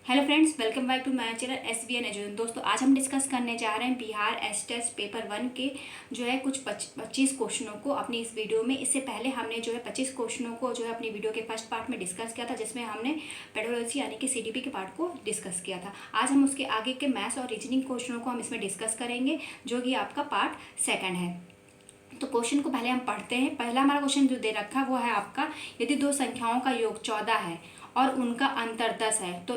Hello friends, welcome back to my channel SBN education. दोस्तों, आज हम डिस्कस करने जा रहे हैं बिहार टेस्ट पेपर 1 के जो है कुछ 25 क्वेश्चनों को अपनी इस वीडियो में। इससे पहले हमने जो है 25 क्वेश्चनों को जो है अपनी वीडियो के फर्स्ट पार्ट में डिस्कस किया था, जिसमें हमने पेडोलॉजी यानी कि CDP के पार्ट को डिस्कस किया था। आज हम उसके आगे के मैथ्स और रीजनिंग क्वेश्चनों को हम इसमें डिस्कस करेंगे, जो कि आपका पार्ट 2 है। तो क्वेश्चन को पहले हम पढ़ते हैं। पहला हमारा क्वेश्चन जो दे रखा है वो है आपका, यदि दो संख्याओं का योग 14 है और उनका अंतर 10 है तो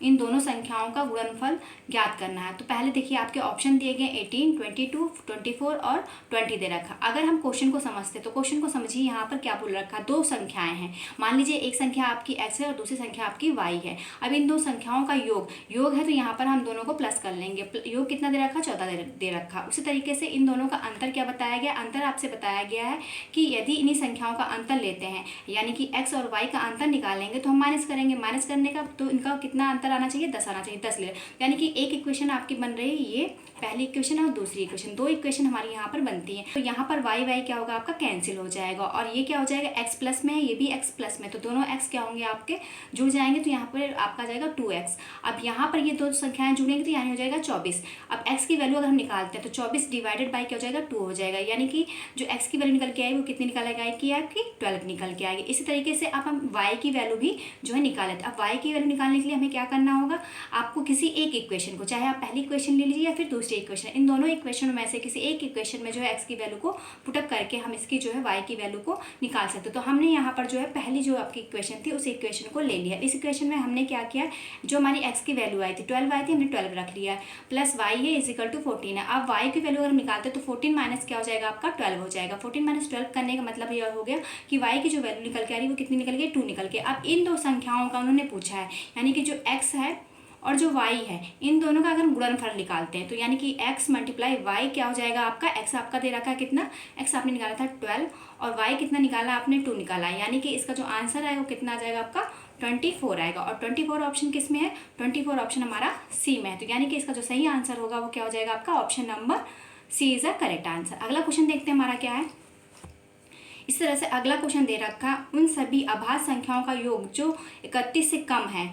इन दोनों संख्याओं का गुणनफल ज्ञात करना है। तो पहले देखिए, आपके ऑप्शन दिए गए 18, 22, 24 और 20 दे रखा। अगर हम क्वेश्चन को समझते तो क्वेश्चन को समझिए, यहाँ पर क्या बोल रखा है, दो संख्याएं हैं। मान लीजिए एक संख्या आपकी x है और दूसरी संख्या आपकी y है। अब इन दो संख्याओं का योग है, तो यहाँ पर हम दोनों को प्लस कर लेंगे। योग कितना दे रखा, 14 दे रखा। उसी तरीके से इन दोनों का अंतर क्या बताया गया, अंतर आपसे बताया गया है कि यदि इन्हीं संख्याओं का अंतर लेते हैं, यानी कि x और y का अंतर निकालेंगे तो हम माइनस करेंगे। माइनस करने का तो इनका कितना अंतर आना चाहिए, 10 आना चाहिए। 10 ले, यानी कि एक इक्वेशन आपकी बन रही है, ये पहली इक्वेशन और दूसरी इक्वेशन, दो इक्वेशन हमारी यहाँ पर बनती है। तो यहाँ पर y क्या होगा, आपका कैंसिल हो जाएगा और ये क्या हो जाएगा, x प्लस में है, ये भी x प्लस में, तो दोनों x क्या होंगे, आपके जुड़ जाएंगे। तो यहाँ पर आपका जाएगा 2x। अब यहाँ पर ये दो संख्याएं जुड़ेंगी तो यहाँ हो जाएगा 24। अब x की वैल्यू अगर हम निकालते हैं तो 24 डिवाइडेड बाई क्या हो जाएगा, 2 हो जाएगा। यानी कि जो x की वैल्यू निकल के आएगी वो कितनी निकल आएगी, आपकी 12 निकल के आएगी। इसी तरीके से अब हम y की वैल्यू भी जो है निकाले थे। अब y की वैल्यू निकालने के लिए हमें क्या करना होगा, आपको किसी एक इक्वेशन को, चाहे आप पहली इक्वेशन ले लीजिए या फिर दूसरी इक्वेशन, इन दोनों इक्वेशनों में से किसी एक इक्वेशन में जो है x की वैल्यू को पुटअप करके हम इसकी जो है y की वैल्यू को निकाल सकते हैं। तो हमने यहाँ पर जो है पहली जो आपकी इक्वेशन थी उस इक्वेशन को ले लिया। इस इक्वेशन में हमने क्या किया, जो हमारी x की वैल्यू आई थी 12 आई थी, हमने 12 रख लिया, प्लस y है इजिकल टू 14 है। अब y की वैल्यू अगर हम निकालते हैं तो 14 माइनस क्या हो जाएगा, आपका 12 हो जाएगा। 14 माइनस 12 करने का मतलब यह हो गया कि y की जो वैल्यू निकल के आ रही है वो कितनी निकल गई, 2 निकल के। अब इन दो संख्याओं का उन्होंने पूछा है, यानी कि जो x है और जो y है, इन दोनों का अगर हम गुणनफल निकालते हैं तो यानी कि x मल्टीप्लाई y क्या हो जाएगा, आपका x आपका दे रखा है कितना, x आपने निकाला था 12 और y कितना निकाला आपने, 2 निकाला है। यानी कि इसका जो आंसर आएगा वो कितना आ जाएगा, आपका 24 आएगा। और 24 ऑप्शन किस में है, 24 ऑप्शन हमारा सी में है। तो यानी कि इसका जो सही आंसर होगा वो क्या हो जाएगा, आपका option number C is a correct answer. अगला क्वेश्चन देखते हैं हमारा क्या है। इस तरह से अगला क्वेश्चन दे रखा, उन सभी अभाज्य संख्याओं का योग जो 31 से कम है,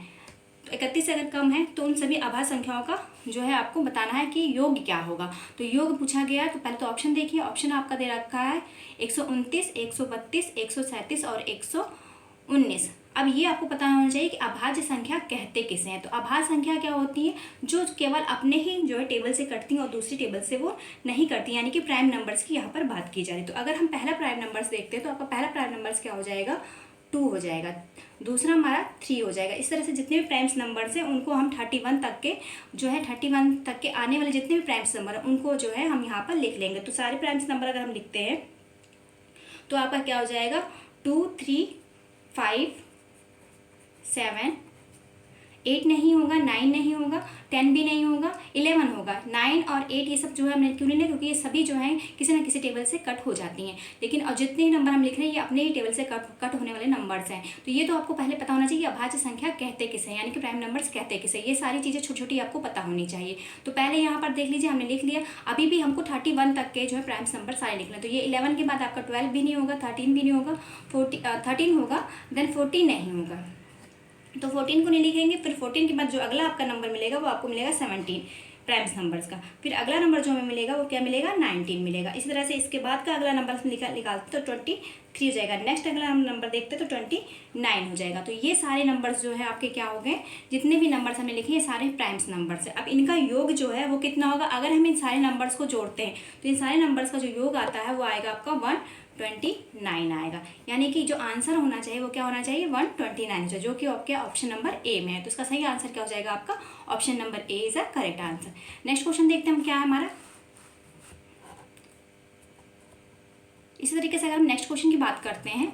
31 से अगर कम है तो उन सभी अभाज्य संख्याओं का जो है आपको बताना है कि योग क्या होगा। तो योग पूछा गया, तो पहले तो ऑप्शन देखिए। ऑप्शन आपका दे रखा है 129, 132, 137 और 119। अब ये आपको पता होना चाहिए कि अभाज्य संख्या कहते किसे हैं। तो अभाज्य संख्या क्या होती है, जो केवल अपने ही जो है टेबल से कटती हैं और दूसरी टेबल से वो नहीं करती, यानी कि प्राइम नंबर्स की यहाँ पर बात की जा रही है। तो अगर हम पहला प्राइम नंबर्स देखते हैं तो आपका पहला प्राइम नंबर्स क्या हो जाएगा, 2 हो जाएगा, दूसरा हमारा 3 हो जाएगा। इस तरह से जितने भी प्राइम्स नंबर्स हैं उनको हम 31 तक के जो है 31 तक के आने वाले जितने भी प्राइम्स नंबर हैं उनको जो है हम यहाँ पर लिख लेंगे। तो सारे प्राइम्स नंबर अगर हम लिखते हैं तो आपका क्या हो जाएगा, 2, 3, 5, 7, 8 नहीं होगा, 9 नहीं होगा, 10 भी नहीं होगा, 11 होगा। 9 और 8 ये सब जो है हमने क्यों नहीं लिया, क्योंकि ये सभी जो हैं किसी न किसी टेबल से कट हो जाती हैं। लेकिन और जितने नंबर हम लिख रहे हैं ये अपने ही टेबल से कट होने वाले नंबर्स हैं। तो ये तो आपको पहले पता होना चाहिए कि अभाज्य संख्या कहते किसे, यानी कि प्राइम नंबर्स कहते किसे। ये सारी चीज़ें छोटी छोटी आपको पता होनी चाहिए। तो पहले यहाँ पर देख लीजिए, हमने लिख लिया। अभी भी हमको 31 तक के जो है प्राइम्स नंबर सारे लिखना है। तो ये 11 के बाद आपका 12 भी नहीं होगा, 13 भी नहीं होगा, 13 होगा, देन 14 नहीं होगा, तो 14 को नहीं लिखेंगे। फिर 14 के बाद जो अगला आपका नंबर मिलेगा वो आपको मिलेगा 17 प्राइम्स नंबर्स का। फिर अगला नंबर जो हमें मिलेगा वो क्या मिलेगा, 19 मिलेगा। इसी तरह से इसके बाद का अगला नंबर निकालते तो 23 हो जाएगा। नेक्स्ट अगला हम नंबर देखते तो 29 हो जाएगा। तो ये सारे नंबर्स जो है आपके क्या हो गए, जितने भी नंबर्स हमने लिखे ये सारे प्राइम्स नंबर्स है। अब इनका योग जो है वो कितना होगा, अगर हम इन सारे नंबर्स को जोड़ते हैं तो इन सारे नंबर्स का जो योग आता है वो आएगा आपका 129 आएगा। यानी कि जो आंसर होना चाहिए वो क्या होना चाहिए, 129 चाहिए, जो कि आपके ऑप्शन नंबर ए में है। तो इसका सही आंसर क्या हो जाएगा, आपका option number A is a correct answer. Next question देखते हैं हम क्या है हमारा। इसी तरीके से अगर हम नेक्स्ट क्वेश्चन की बात करते हैं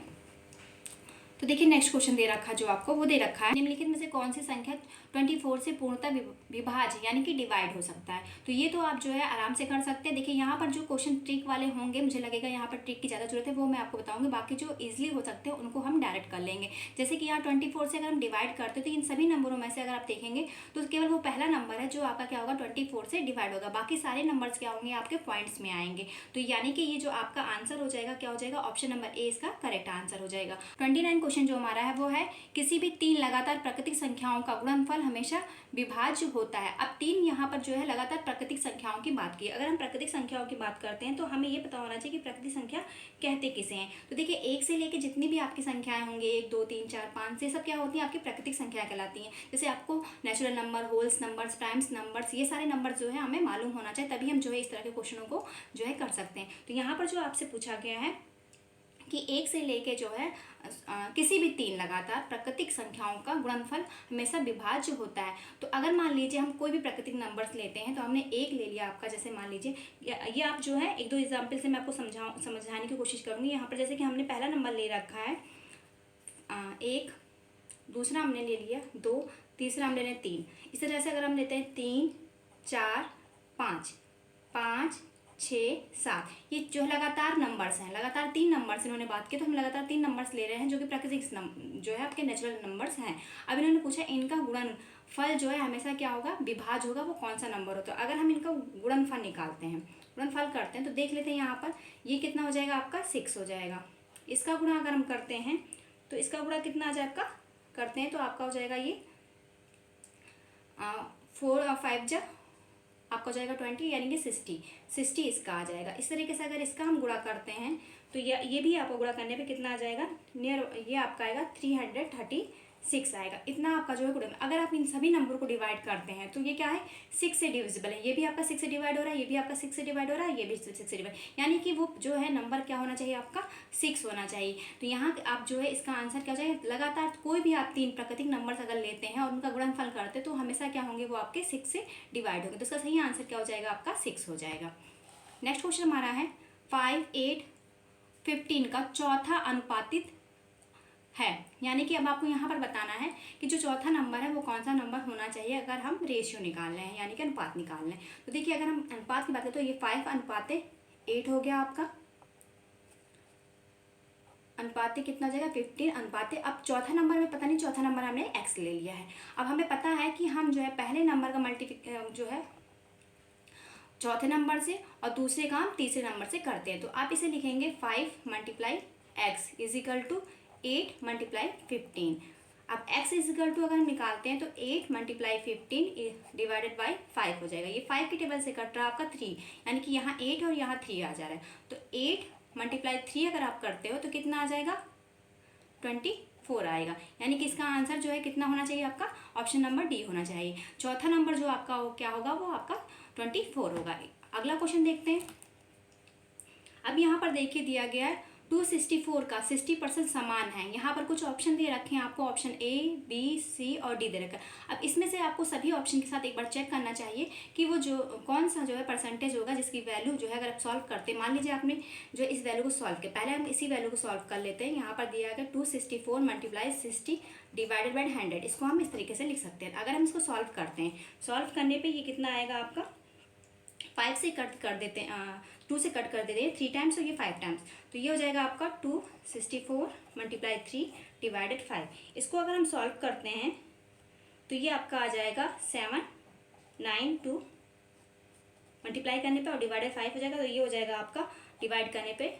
तो देखिए, नेक्स्ट क्वेश्चन दे रखा जो आपको वो दे रखा है, निम्नलिखित में से कौन सी संख्या 24 से पूर्णतः विभाज्य यानी कि डिवाइड हो सकता है। तो ये तो आप जो है आराम से कर सकते हैं। देखिए यहाँ पर जो क्वेश्चन ट्रिक वाले होंगे, मुझे लगेगा यहाँ पर ट्रिक की ज़्यादा जरूरत है, वो मैं आपको बताऊंगी। बाकी जो इजीली हो सकते हैं उनको हम डायरेक्ट कर लेंगे। जैसे कि यहाँ 24 से अगर हम डिवाइड करते हैं तो इन सभी नंबरों में से अगर आप देखेंगे तो केवल वो पहला नंबर है जो आपका क्या होगा, 24 से डिवाइड होगा। बाकी सारे नंबर्स क्या होंगे, आपके पॉइंट्स में आएंगे। तो यानी कि ये जो आपका आंसर हो जाएगा क्या हो जाएगा, ऑप्शन नंबर ए इसका करेक्ट आंसर हो जाएगा। 29 क्वेश्चन जो हमारा है वो है किसी भी तीन लगातार प्राकृतिक संख्याओं का गुणनफल हमेशा विभाज्य होता है। अब तीन यहाँ पर जो है लगातार प्राकृतिक संख्याओं की बात की। अगर हम प्राकृतिक संख्याओं की बात करते हैं तो हमें ये पता होना चाहिए कि प्राकृतिक संख्या कहते किसे हैं। तो देखिए, एक से लेके जितनी भी आपकी संख्याएं होंगी, 1 2 3 4 5 से सब क्या होती हैं, आपकी प्राकृतिक संख्या कहलाती हैं। जैसे आपको natural number, holes numbers, primes numbers, ये सारे नंबर जो है हमें मालूम होना चाहिए, तभी हम जो है इस तरह के क्वेश्चनों को जो है कर सकते हैं। तो यहाँ पर जो आपसे पूछा गया है कि एक से लेके जो है किसी भी तीन लगातार प्राकृतिक संख्याओं का गुणनफल हमेशा विभाज्य होता है। तो अगर मान लीजिए हम कोई भी प्राकृतिक नंबर्स लेते हैं, तो हमने एक ले लिया आपका, जैसे मान लीजिए ये आप जो है एक दो एग्जाम्पल से मैं आपको समझाने की कोशिश करूँगी। यहाँ पर जैसे कि हमने पहला नंबर ले रखा है 1, दूसरा हमने ले लिया 2, तीसरा हम ले रहे हैं 3। इस तरह से अगर हम लेते हैं 3 4 5 5 6 7, ये जो लगातार नंबर्स हैं, लगातार तीन नंबर्स इन्होंने बात की, तो हम लगातार तीन नंबर्स ले रहे हैं जो कि प्राकृतिक जो है आपके नेचुरल नंबर्स हैं। अब इन्होंने पूछा इनका गुणनफल जो है हमेशा क्या होगा, विभाज्य होगा, वो कौन सा नंबर हो। तो अगर हम इनका गुणनफल निकालते हैं, गुणनफल करते हैं, तो देख लेते हैं यहाँ पर ये कितना हो जाएगा आपका 6 हो जाएगा। इसका गुणा अगर हम करते हैं तो इसका गुणा कितना आ जाए आपका, करते हैं तो आपका हो जाएगा ये 4 और 5 जा आपका हो जाएगा 20, यानी कि 60 इसका आ जाएगा। इस तरीके से अगर इसका हम गुणा करते हैं तो ये भी आपको गुणा करने पे कितना आ जाएगा, नियर ये आपका आएगा 336 आएगा। इतना आपका जो है गुणा। अगर आप इन सभी नंबर को डिवाइड करते हैं तो ये क्या है, 6 से डिविजिबल है। ये भी आपका 6 से डिवाइड हो रहा है, ये भी आपका 6 से डिवाइड हो रहा है, ये भी 6 से डिवाइड, यानी कि वो जो है नंबर क्या होना चाहिए आपका 6 होना चाहिए। तो यहाँ आप जो है इसका आंसर क्या हो जाएगा, लगातार कोई भी आप तीन प्राकृतिक नंबर्स अगर लेते हैं और उनका गुणनफल करते हैं तो हमेशा क्या होंगे, वो आपके 6 से डिवाइड होंगे। तो इसका सही आंसर क्या हो जाएगा, आपका 6 हो जाएगा। नेक्स्ट क्वेश्चन हमारा है 5 8 15 का चौथा अनुपातिक है, यानी कि अब आपको यहाँ पर बताना है कि जो चौथा नंबर है वो कौन सा नंबर होना चाहिए अगर हम रेशियो निकाल रहे हैं, यानी कि अनुपात निकाल रहे हैं। तो देखिए, अगर हम अनुपात की बात करें तो ये 5:8 हो गया आपका, अनुपात कितना हो जाएगा 15 अनुपात। अब चौथा नंबर में पता नहीं, चौथा नंबर हमने x ले लिया है। अब हमें पता है कि हम जो है पहले नंबर का जो है चौथे नंबर से और दूसरे का हम तीसरे नंबर से करते हैं। तो आप इसे लिखेंगे 5 × x = 8 × 15। अब x अगर हम निकालते हैं तो 8 × 15 डिवाइडेड बाई 5 हो जाएगा। ये 5 के टेबल से कट रहा है आपका 3, यानी कि यहाँ 8 और यहाँ 3 आ जा रहा है। तो 8 × 3 अगर आप करते हो तो कितना आ जाएगा, 24 आएगा। यानी कि इसका आंसर जो है कितना होना चाहिए आपका, ऑप्शन नंबर डी होना चाहिए। चौथा नंबर जो आपका क्या होगा, वो आपका 24 होगा। अगला क्वेश्चन देखते हैं। अब यहाँ पर देखिए दिया गया है 264 का 60% समान है। यहाँ पर कुछ ऑप्शन दे रखे हैं आपको, ऑप्शन ए बी सी और डी दे रखा है। अब इसमें से आपको सभी ऑप्शन के साथ एक बार चेक करना चाहिए कि वो जो कौन सा जो है परसेंटेज होगा जिसकी वैल्यू जो है अगर आप सॉल्व करते हैं, मान लीजिए आपने जो इस वैल्यू को सॉल्व किया, पहले हम इसी वैल्यू को सॉल्व कर लेते हैं। यहाँ पर दिया गया 264 × 60 डिवाइडेड बाई 100, इसको हम इस तरीके से लिख सकते हैं। अगर हम इसको सॉल्व करते हैं, सॉल्व करने पर ये कितना आएगा आपका, 5 से कट कर देते हैं, 2 से कट कर देते हैं 3 टाइम्स और ये 5 टाइम्स, तो ये हो जाएगा आपका 264 × 3 डिवाइडेड 5। इसको अगर हम सॉल्व करते हैं तो ये आपका आ जाएगा 792 मल्टीप्लाई करने पे और डिवाइडेड 5 हो जाएगा। तो ये हो जाएगा आपका डिवाइड करने पे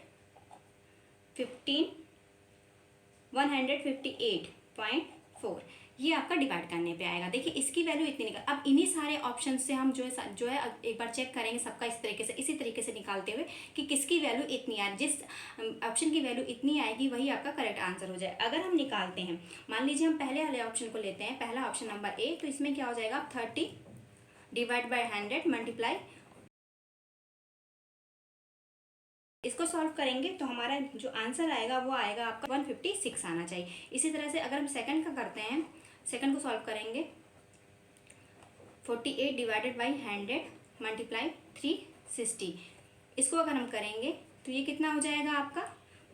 158.4, ये आपका डिवाइड करने पे आएगा। देखिए इसकी वैल्यू इतनी निकल। अब इन्हीं सारे ऑप्शन से हम जो है एक बार चेक करेंगे सबका इसी तरीके से निकालते हुए कि किसकी वैल्यू इतनी आए, जिस ऑप्शन की वैल्यू इतनी आएगी वही आपका करेक्ट आंसर हो जाए। अगर हम निकालते हैं, मान लीजिए हम पहले वाले ऑप्शन को लेते हैं, पहला ऑप्शन नंबर ए, तो इसमें क्या हो जाएगा 30 डिवाइड बाई 100 मल्टीप्लाई, इसको सॉल्व करेंगे तो हमारा जो आंसर आएगा वो आएगा आपका 156 आना चाहिए। इसी तरह से अगर हम सेकंड का करते हैं, सेकंड को सॉल्व करेंगे 48 डिवाइडेड बाई 100 मल्टीप्लाई 360, इसको अगर हम करेंगे तो ये कितना हो जाएगा आपका,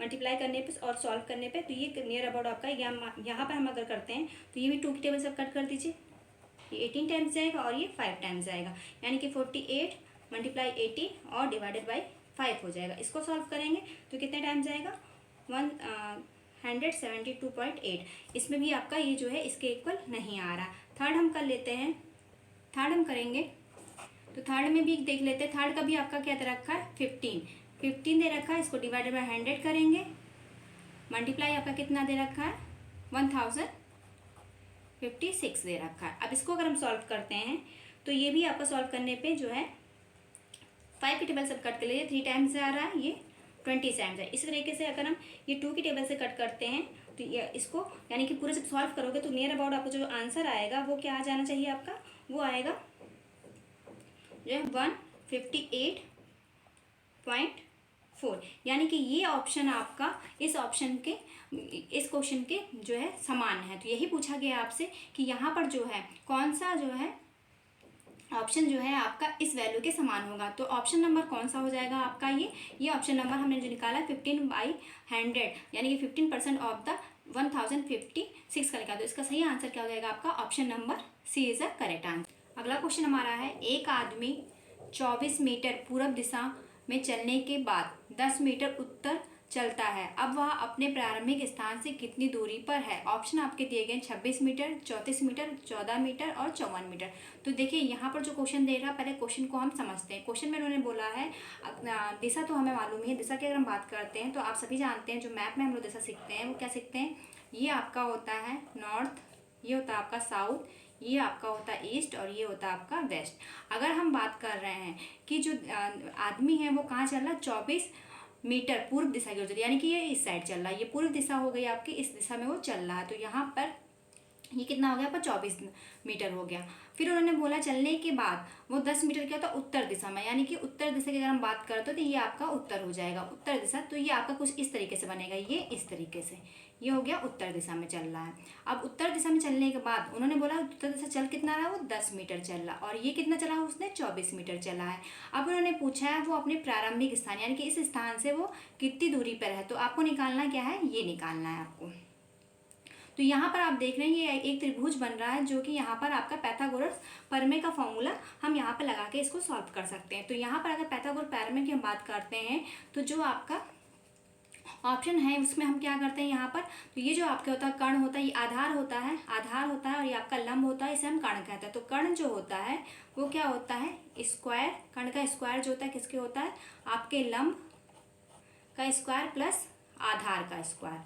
मल्टीप्लाई करने पे और सॉल्व करने पे, तो ये नियर अबाउट आपका यहाँ पर हम अगर करते हैं तो ये भी 2 की टेबल से कट कर दीजिए, ये 18 टाइम्स जाएगा और ये 5 टाइम्स जाएगा, यानी कि 48 मल्टीप्लाई 80 और डिवाइडेड बाई 5 हो जाएगा। इसको सॉल्व करेंगे तो कितने टाइम जाएगा 172.8। इसमें भी आपका ये जो है इसके इक्वल नहीं आ रहा। थर्ड हम कर लेते हैं, थर्ड हम करेंगे तो थर्ड में भी देख लेते हैं। थर्ड का भी आपका क्या दे रखा है 15 दे रखा है। इसको डिवाइडेड बाई 100 करेंगे मल्टीप्लाई आपका कितना दे रखा है, 1056 दे रखा है। अब इसको अगर हम सॉल्व करते हैं तो ये भी आपका सॉल्व करने पे जो है 5 की टेबल से कट कर लीजिए, 3 टाइम्स से आ रहा है, ये 20 टाइम्स है। इसी तरीके से अगर हम ये 2 की टेबल से कट करते हैं तो ये इसको यानी कि पूरे जब सॉल्व करोगे तो नियर अबाउट आपको जो आंसर आएगा वो क्या आ जाना चाहिए आपका, वो आएगा जो है 158.4, यानी कि ये ऑप्शन आपका इस ऑप्शन के इस क्वेश्चन के जो है समान है। तो यही पूछा गया आपसे कि यहाँ पर जो है कौन सा जो है ऑप्शन जो है आपका इस वैल्यू के समान होगा। तो ऑप्शन नंबर कौन सा हो जाएगा आपका, ये ऑप्शन नंबर हमने जो निकाला 15/100 यानी कि 15% ऑफ द 1056 का निकाला। तो इसका सही आंसर क्या हो जाएगा आपका, option number C is the correct answer. अगला क्वेश्चन हमारा है, एक आदमी 24 मीटर पूर्व दिशा में चलने के बाद 10 मीटर उत्तर चलता है। अब वह अपने प्रारंभिक स्थान से कितनी दूरी पर है। ऑप्शन आपके दिए गए 26 मीटर, 34 मीटर, 14 मीटर और 54 मीटर। तो देखिए यहाँ पर जो क्वेश्चन दे रहा है, पहले क्वेश्चन को हम समझते हैं। क्वेश्चन में उन्होंने बोला है दिशा तो हमें मालूम ही है, दिशा की अगर हम बात करते हैं तो आप सभी जानते हैं जो मैप में हम लोग दिशा सीखते हैं वो क्या सीखते हैं, ये आपका होता है नॉर्थ, ये होता है आपका साउथ, ये आपका होता है ईस्ट और ये होता है आपका वेस्ट। अगर हम बात कर रहे हैं कि जो आदमी है वो कहाँ चल रहा है, 24 मीटर पूर्व दिशा की ओर चल रहा है, यानी कि ये इस साइड चल रहा है, ये पूर्व दिशा हो गई आपकी, इस दिशा में वो चल रहा है। तो यहाँ पर ये कितना हो गया आपका 24 मीटर हो गया। फिर उन्होंने बोला चलने के बाद वो 10 मीटर क्या होता है उत्तर दिशा में, यानी कि उत्तर दिशा की अगर हम बात करते हो तो ये आपका उत्तर हो जाएगा, उत्तर दिशा। तो ये आपका कुछ इस तरीके से बनेगा, ये इस तरीके से, ये हो गया उत्तर दिशा में चल रहा है। अब उत्तर दिशा में चलने के बाद उन्होंने बोला उत्तर दिशा चल कितना रहा, वो 10 मीटर चल रहा, और ये कितना चला उसने 24 मीटर चला है। अब उन्होंने पूछा है वो अपने प्रारंभिक स्थान यानी कि इस स्थान से वो कितनी दूरी पर है। तो आपको निकालना क्या है, ये निकालना है आपको। तो यहाँ पर आप देख रहे हैं ये एक त्रिभुज बन रहा है, जो कि यहाँ पर आपका पाइथागोरस प्रमेय का फॉर्मूला हम यहाँ पर लगा के इसको सॉल्व कर सकते हैं। तो यहाँ पर अगर पाइथागोरस प्रमेय की हम बात करते हैं तो जो आपका ऑप्शन है उसमें हम क्या करते हैं यहाँ पर, तो ये जो आपके होता है कर्ण होता है, ये आधार होता है, और ये आपका लंब होता है, इसे हम कर्ण कहते हैं। तो कर्ण जो होता है वो क्या होता है, स्क्वायर, कर्ण का स्क्वायर जो होता है किसके होता है, आपके लंब का स्क्वायर प्लस आधार का स्क्वायर,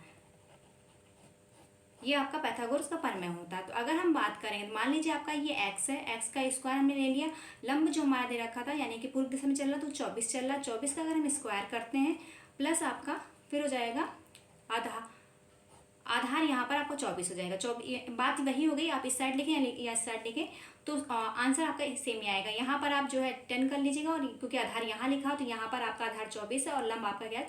ये आपका पाइथागोरस का प्रमेय होता है। तो अगर हम बात करें, मान लीजिए आपका ये x है, x का स्क्वायर हमने ले लिया, लंब जो हमारा दे रखा था यानी कि पूर्व दिशा में चल रहा तो 24 चल रहा, 24 का अगर हम स्क्वायर करते हैं प्लस आपका फिर हो जाएगा आधार यहाँ पर आपका 24 हो जाएगा। बात वही हो गई, आप इस साइड लिखें या इस साइड लिखें तो आंसर आपका सेम ही आएगा। यहाँ पर आप जो है 10 कर लीजिएगा, और क्योंकि आधार यहाँ लिखा हो तो यहाँ पर आपका आधार 24 है और लंब आपका क्या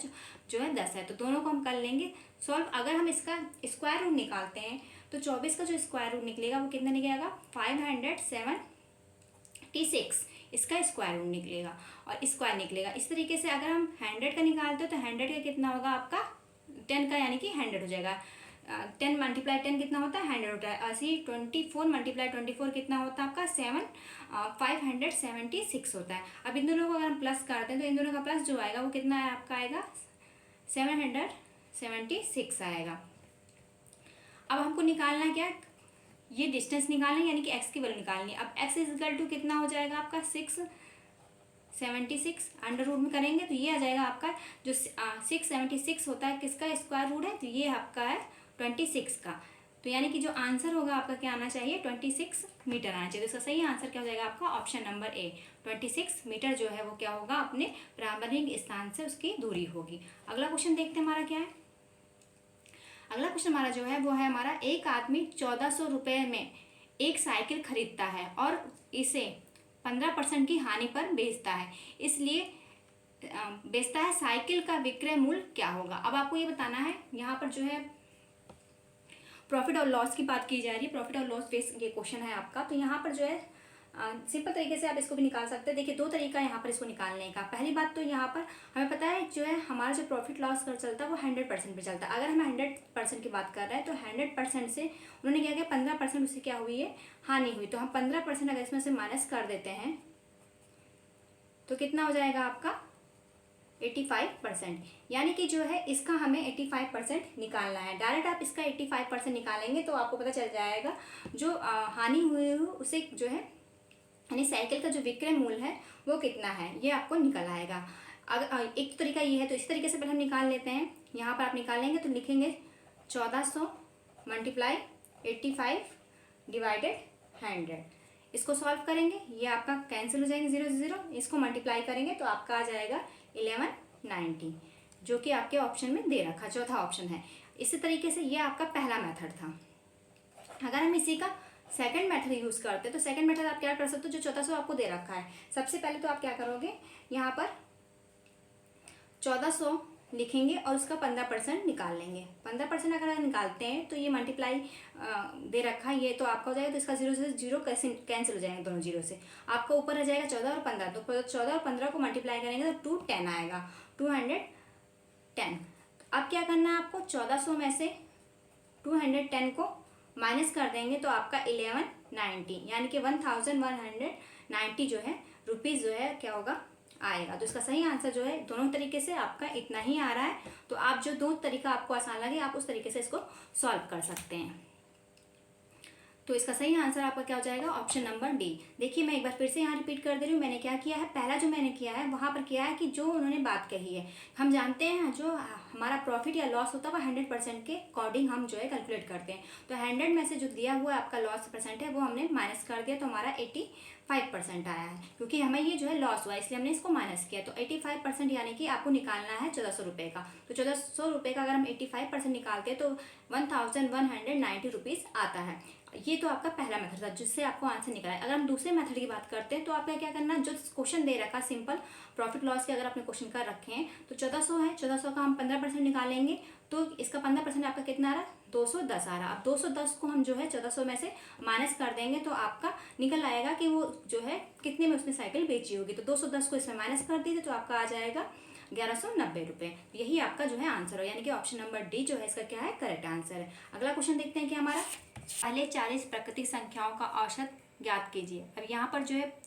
जो है 10 है। तो दोनों को हम कर लेंगे सॉल्व। अगर हम इसका स्क्वायर रूट निकालते हैं तो 24 का जो स्क्वायर रूट निकलेगा वो कितना निकलेगा, 576 इसका स्क्वायर रूट निकलेगा और स्क्वायर निकलेगा। इस तरीके से अगर हम 100 का निकालते हो तो 100 का कितना होगा आपका 10 का, यानी कि 100 हो जाएगा। 10 × 10 कितना होता है, 100 होता है। ऐसे ही 24 × 24 कितना होता है आपका 576 होता है। अब इन दोनों को अगर हम प्लस करते हैं तो इन दोनों का प्लस जो आएगा वो कितना है आपका आएगा 776 आएगा। अब हमको निकालना क्या, ये डिस्टेंस निकालना है, यानी कि x की वैल्यू निकालनी है। अब x इक्वल टू कितना हो जाएगा आपका 676 अंडर रूट में करेंगे तो ये आ जाएगा आपका जो 676 होता है किसका स्क्वायर रूट है, तो ये आपका है 26 का। तो यानी कि जो आंसर होगा आपका क्या आना चाहिए, 26 मीटर आना चाहिए। तो इसका सही आंसर क्या हो जाएगा आपका ऑप्शन नंबर ए, 26 मीटर जो है वो क्या होगा अपने प्रारंभिक स्थान से उसकी दूरी होगी। अगला क्वेश्चन देखते हैं हमारा क्या है। अगला क्वेश्चन हमारा जो है वो है हमारा, एक आदमी 1400 रुपये में एक साइकिल खरीदता है और इसे 15% की हानि पर बेचता है, इसलिए बेचता है, साइकिल का विक्रय मूल्य क्या होगा। अब आपको ये बताना है, यहाँ पर जो है प्रॉफिट और लॉस की बात की जा रही है, प्रॉफिट और लॉस बेस ये क्वेश्चन है आपका। तो यहाँ पर जो है सिंपल तरीके से आप इसको भी निकाल सकते हैं। देखिए दो तरीका है यहाँ पर इसको निकालने का। पहली बात तो यहाँ पर हमें पता है जो है हमारा जो प्रॉफिट लॉस कर चलता है वो 100% पे चलता है। अगर हम 100% की बात कर रहे हैं तो 100% से उन्होंने क्या किया 15% उससे क्या हुई है हानि हुई। तो हम 15% अगर इसमें से माइनस कर देते हैं तो कितना हो जाएगा आपका 85%, यानी कि जो है इसका हमें 85% निकालना है। डायरेक्ट आप इसका 85% निकालेंगे तो आपको पता चल जाएगा जो हानि हुई उसे जो है यानी साइकिल का जो विक्रय मूल्य है वो कितना है, ये आपको निकल आएगा। अगर एक तरीका ये है तो इस तरीके से पहले हम निकाल लेते हैं यहाँ पर आप निकालेंगे तो लिखेंगे 1400 मल्टीप्लाई 85 डिवाइडेड 100। इसको सॉल्व करेंगे, ये आपका कैंसिल हो जाएंगे 0 से 0, इसको मल्टीप्लाई करेंगे तो आपका आ जाएगा 1190, जो कि आपके ऑप्शन में दे रखा, चौथा ऑप्शन है। इसी तरीके से ये आपका पहला मेथड था। अगर हम इसी का सेकंड मेथड यूज़ करते हैं तो सेकंड मेथड आप क्या कर सकते हो, जो 1400 आपको दे रखा है, सबसे पहले तो आप क्या करोगे, यहाँ पर 1400 लिखेंगे और उसका 15% निकाल लेंगे। 15% अगर निकालते हैं तो ये मल्टीप्लाई दे रखा है ये, तो आपका हो जाएगा, तो इसका 0 से 0 कैसे कैंसिल हो जाएंगे, दोनों 0 से। आपका ऊपर रह जाएगा 14 और 15, तो 14 और 15 को मल्टीप्लाई करेंगे तो 210 आएगा, 210। अब क्या करना है आपको, 1400 में से 210 को माइनस कर देंगे तो आपका 1190, यानी कि 1190 जो है रुपीज़ जो है क्या होगा, आएगा। तो इसका सही आंसर जो है दोनों तरीके से आपका इतना ही आ रहा है। तो आप जो दो तरीका आपको आसान लगे आप उस तरीके से इसको सॉल्व कर सकते हैं। तो इसका सही आंसर आपका क्या हो जाएगा, ऑप्शन नंबर डी। देखिए मैं एक बार फिर से यहाँ रिपीट कर दे रही हूँ, मैंने क्या किया है, पहला जो मैंने किया है वहाँ पर किया है कि जो उन्होंने बात कही है, हम जानते हैं जो हमारा प्रॉफिट या लॉस होता है वो 100% के अकॉर्डिंग हम जो है कैलकुलेट करते हैं। तो 100 में से जो दिया हुआ आपका लॉस परसेंट है वो हमने माइनस कर दिया, तो हमारा 85% आया है, क्योंकि हमें ये जो है लॉस हुआ इसलिए हमने इसको माइनस किया। तो 85% यानी कि आपको निकालना है 1400 रुपये का। तो 1400 रुपये का अगर हम 85% निकालते हैं तो 1190 रुपीज़ आता है। ये तो आपका पहला मेथड था जिससे आपको आंसर निकला है। अगर हम दूसरे मेथड की बात करते हैं तो आपका क्या करना है, जो क्वेश्चन दे रखा सिंपल प्रॉफिट लॉस के अगर आपने क्वेश्चन कर रखे हैं तो 1400 है, 1400 का हम 15% निकालेंगे तो इसका 15% आपका कितना आ रहा है, 210 आ रहा है। अब 210 को हम जो है 1400 में से माइनस कर देंगे तो आपका निकल आएगा कि वो जो है कितने में उसने साइकिल बेची होगी। तो 210 को इसमें माइनस कर दीजिए तो आपका आ जाएगा 1190 रुपये। यही आपका जो है आंसर हो, यानी कि ऑप्शन नंबर डी जो है इसका क्या है, करेक्ट आंसर है। अगला क्वेश्चन देखते हैं कि हमारा पहले 40 प्राकृतिक संख्याओं का औसत ज्ञात कीजिए। अब यहाँ पर जो है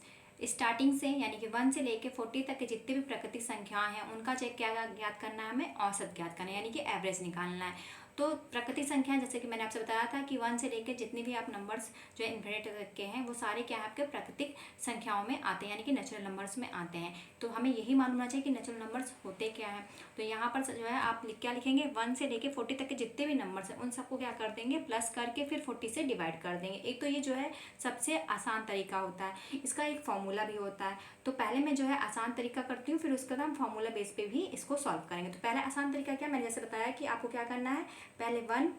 स्टार्टिंग से यानी कि 1 से लेके 40 तक के जितने भी प्राकृतिक संख्याएं हैं उनका चेक क्या ज्ञात करना है, हमें औसत ज्ञात करना है, यानी कि एवरेज निकालना है। तो प्राकृतिक संख्याएं जैसे कि मैंने आपसे बताया था कि 1 से लेकर जितने भी आप नंबर्स जो इन्फिनिट के हैं वो सारे क्या है आपके प्राकृतिक संख्याओं में आते हैं, यानी कि नेचुरल नंबर्स में आते हैं। तो हमें यही मालूम होना चाहिए कि नेचुरल नंबर्स होते क्या हैं। तो यहाँ पर जो है आप क्या लिखेंगे, 1 से लेकर 40 तक के जितने भी नंबर्स हैं उन सबको क्या कर देंगे, प्लस करके फिर 40 से डिवाइड कर देंगे। एक तो ये जो है सबसे आसान तरीका होता है, इसका एक फॉर्मूला भी होता है। तो पहले मैं जो है आसान तरीका करती हूँ, फिर उसके बाद हम फॉर्मूला बेस पे भी इसको सॉल्व करेंगे। तो पहले आसान तरीका क्या, मैंने जैसे बताया कि आपको क्या करना है, पहले 1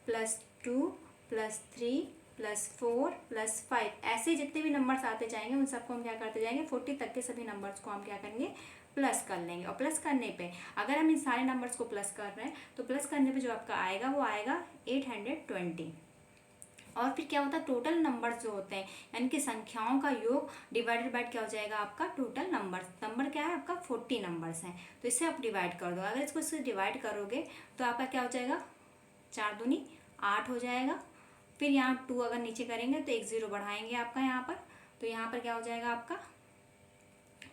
+ 2 + 3 + 4 + 5 ऐसे जितने भी नंबर्स आते जाएंगे उन सबको हम क्या करते जाएंगे, 40 तक के सभी नंबर्स को हम क्या करेंगे, प्लस कर लेंगे। और प्लस करने पे अगर हम इन सारे नंबर्स को प्लस कर रहे हैं तो प्लस करने पे जो आपका आएगा वो आएगा 820। और फिर क्या होता है, टोटल नंबर्स जो होते हैं यानी कि संख्याओं का योग डिवाइडेड बाय क्या हो जाएगा आपका टोटल नंबर्स। नंबर क्या है आपका 40 नंबर्स हैं, तो इससे आप डिवाइड कर दो। अगर इसको इससे डिवाइड करोगे तो आपका क्या हो जाएगा, 4 दूनी 8 हो जाएगा। फिर यहाँ 2 अगर नीचे करेंगे तो 1 0 बढ़ाएंगे आपका यहाँ पर, तो यहाँ पर क्या हो जाएगा आपका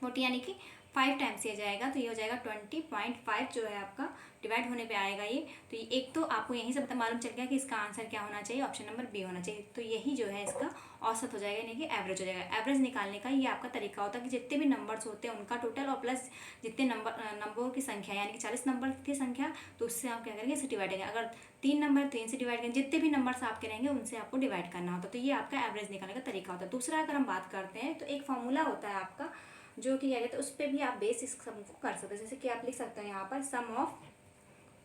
40 यानी कि 5 टाइम्स ये जाएगा, तो ये हो जाएगा 20.5 जो है आपका डिवाइड होने पे आएगा ये। तो एक तो आपको यहीं से पता मालूम चल गया कि इसका आंसर क्या होना चाहिए, ऑप्शन नंबर बी होना चाहिए। तो यही जो है इसका औसत हो जाएगा, यानी कि एवरेज हो जाएगा। एवरेज निकालने का ये आपका तरीका होता है कि जितने भी नंबर्स होते हैं उनका टोटल और प्लस जितने नंबरों की संख्या यानी कि 40 नंबर की संख्या, तो उससे आप क्या करेंगे, इसे डिवाइड करेंगे। अगर 3 नंबर 3 से डिवाइड करेंगे, जितने भी नंबर्स आपके रहेंगे उनसे आपको डिवाइड करना होता है। तो ये आपका एवरेज निकालने का तरीका होता है। दूसरा अगर हम बात करते हैं तो एक फॉर्मूला होता है आपका जो कि क्या कहते हैं, उस पर भी आप बेस इस सम को कर सकते हैं। जैसे कि आप लिख सकते हैं यहाँ पर सम ऑफ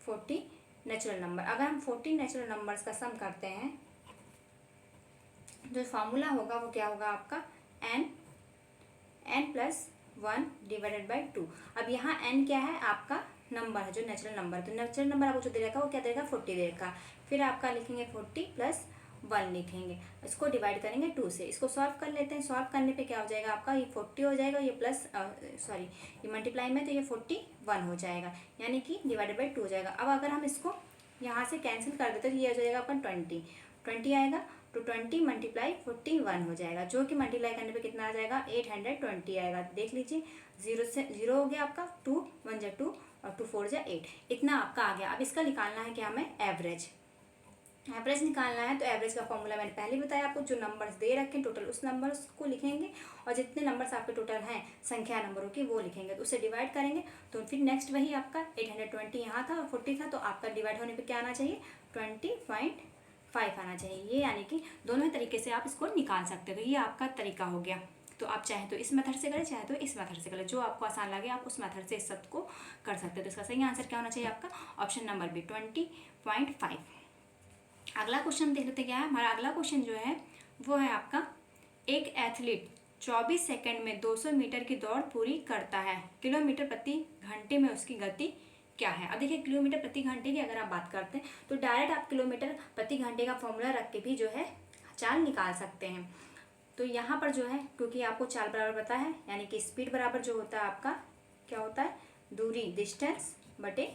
40 नेचुरल नंबर। अगर हम 40 नेचुरल नंबर्स का सम करते हैं, जो फॉर्मूला होगा वो क्या होगा आपका n + 1 डिवाइडेड बाई 2। अब यहाँ n क्या है, आपका नंबर है जो नेचुरल नंबर। तो नेचुरल नंबर आपको जो दे रखा है वो क्या देगा, 40 दे रखा। फिर आपका लिखेंगे 40 + 1 लिखेंगे, इसको डिवाइड करेंगे 2 से। इसको सॉल्व कर लेते हैं। सॉल्व करने पे क्या हो जाएगा आपका, ये 40 हो जाएगा, ये प्लस ये मल्टीप्लाई में तो ये 41 हो जाएगा, यानी कि डिवाइडेड बाई 2 हो जाएगा। अब अगर हम इसको यहाँ से कैंसिल कर देते तो ये हो जाएगा आपका 20 आएगा। तो 20 × 41 हो जाएगा, जो कि मल्टीप्लाई करने पे कितना आ जाएगा, 820 आएगा। देख लीजिए 0 से 0 हो गया आपका, 2 1 × 2 और 2 4 × 8, इतना आपका आ गया। अब इसका निकालना है क्या हमें, एवरेज। एवरेज निकालना है तो एवरेज का फॉर्मूला मैंने पहले बताया आपको, जो नंबर्स दे रखे हैं टोटल उस नंबर्स को लिखेंगे और जितने नंबर्स आपके टोटल हैं संख्या नंबरों की वो लिखेंगे, तो उससे डिवाइड करेंगे। तो फिर नेक्स्ट वही आपका 820 यहाँ था और 40 था, तो आपका डिवाइड होने पे क्या आना चाहिए 20.5 आना चाहिए। ये यानी कि दोनों ही तरीके से आप इसको निकाल सकते हो। तो ये आपका तरीका हो गया। तो आप चाहे तो इस मेथड से करें, चाहे तो इस मेथड से करें, जो आपको आसान लगे आप उस मेथड से इस सब को कर सकते हो। तो इसका सही आंसर क्या होना चाहिए आपका ऑप्शन नंबर बी 20.5। अगला क्वेश्चन देख लेते क्या है हमारा। अगला क्वेश्चन जो है वो है आपका, एक एथलीट 24 सेकंड में 200 मीटर की दौड़ पूरी करता है, किलोमीटर प्रति घंटे में उसकी गति क्या है। अब देखिए किलोमीटर प्रति घंटे की अगर आप बात करते हैं तो डायरेक्ट आप किलोमीटर प्रति घंटे का फॉर्मूला रख के भी जो है चाल निकाल सकते हैं। तो यहाँ पर जो है क्योंकि आपको चाल बराबर पता है, यानी कि स्पीड बराबर जो होता है आपका क्या होता है, दूरी डिस्टेंस बटे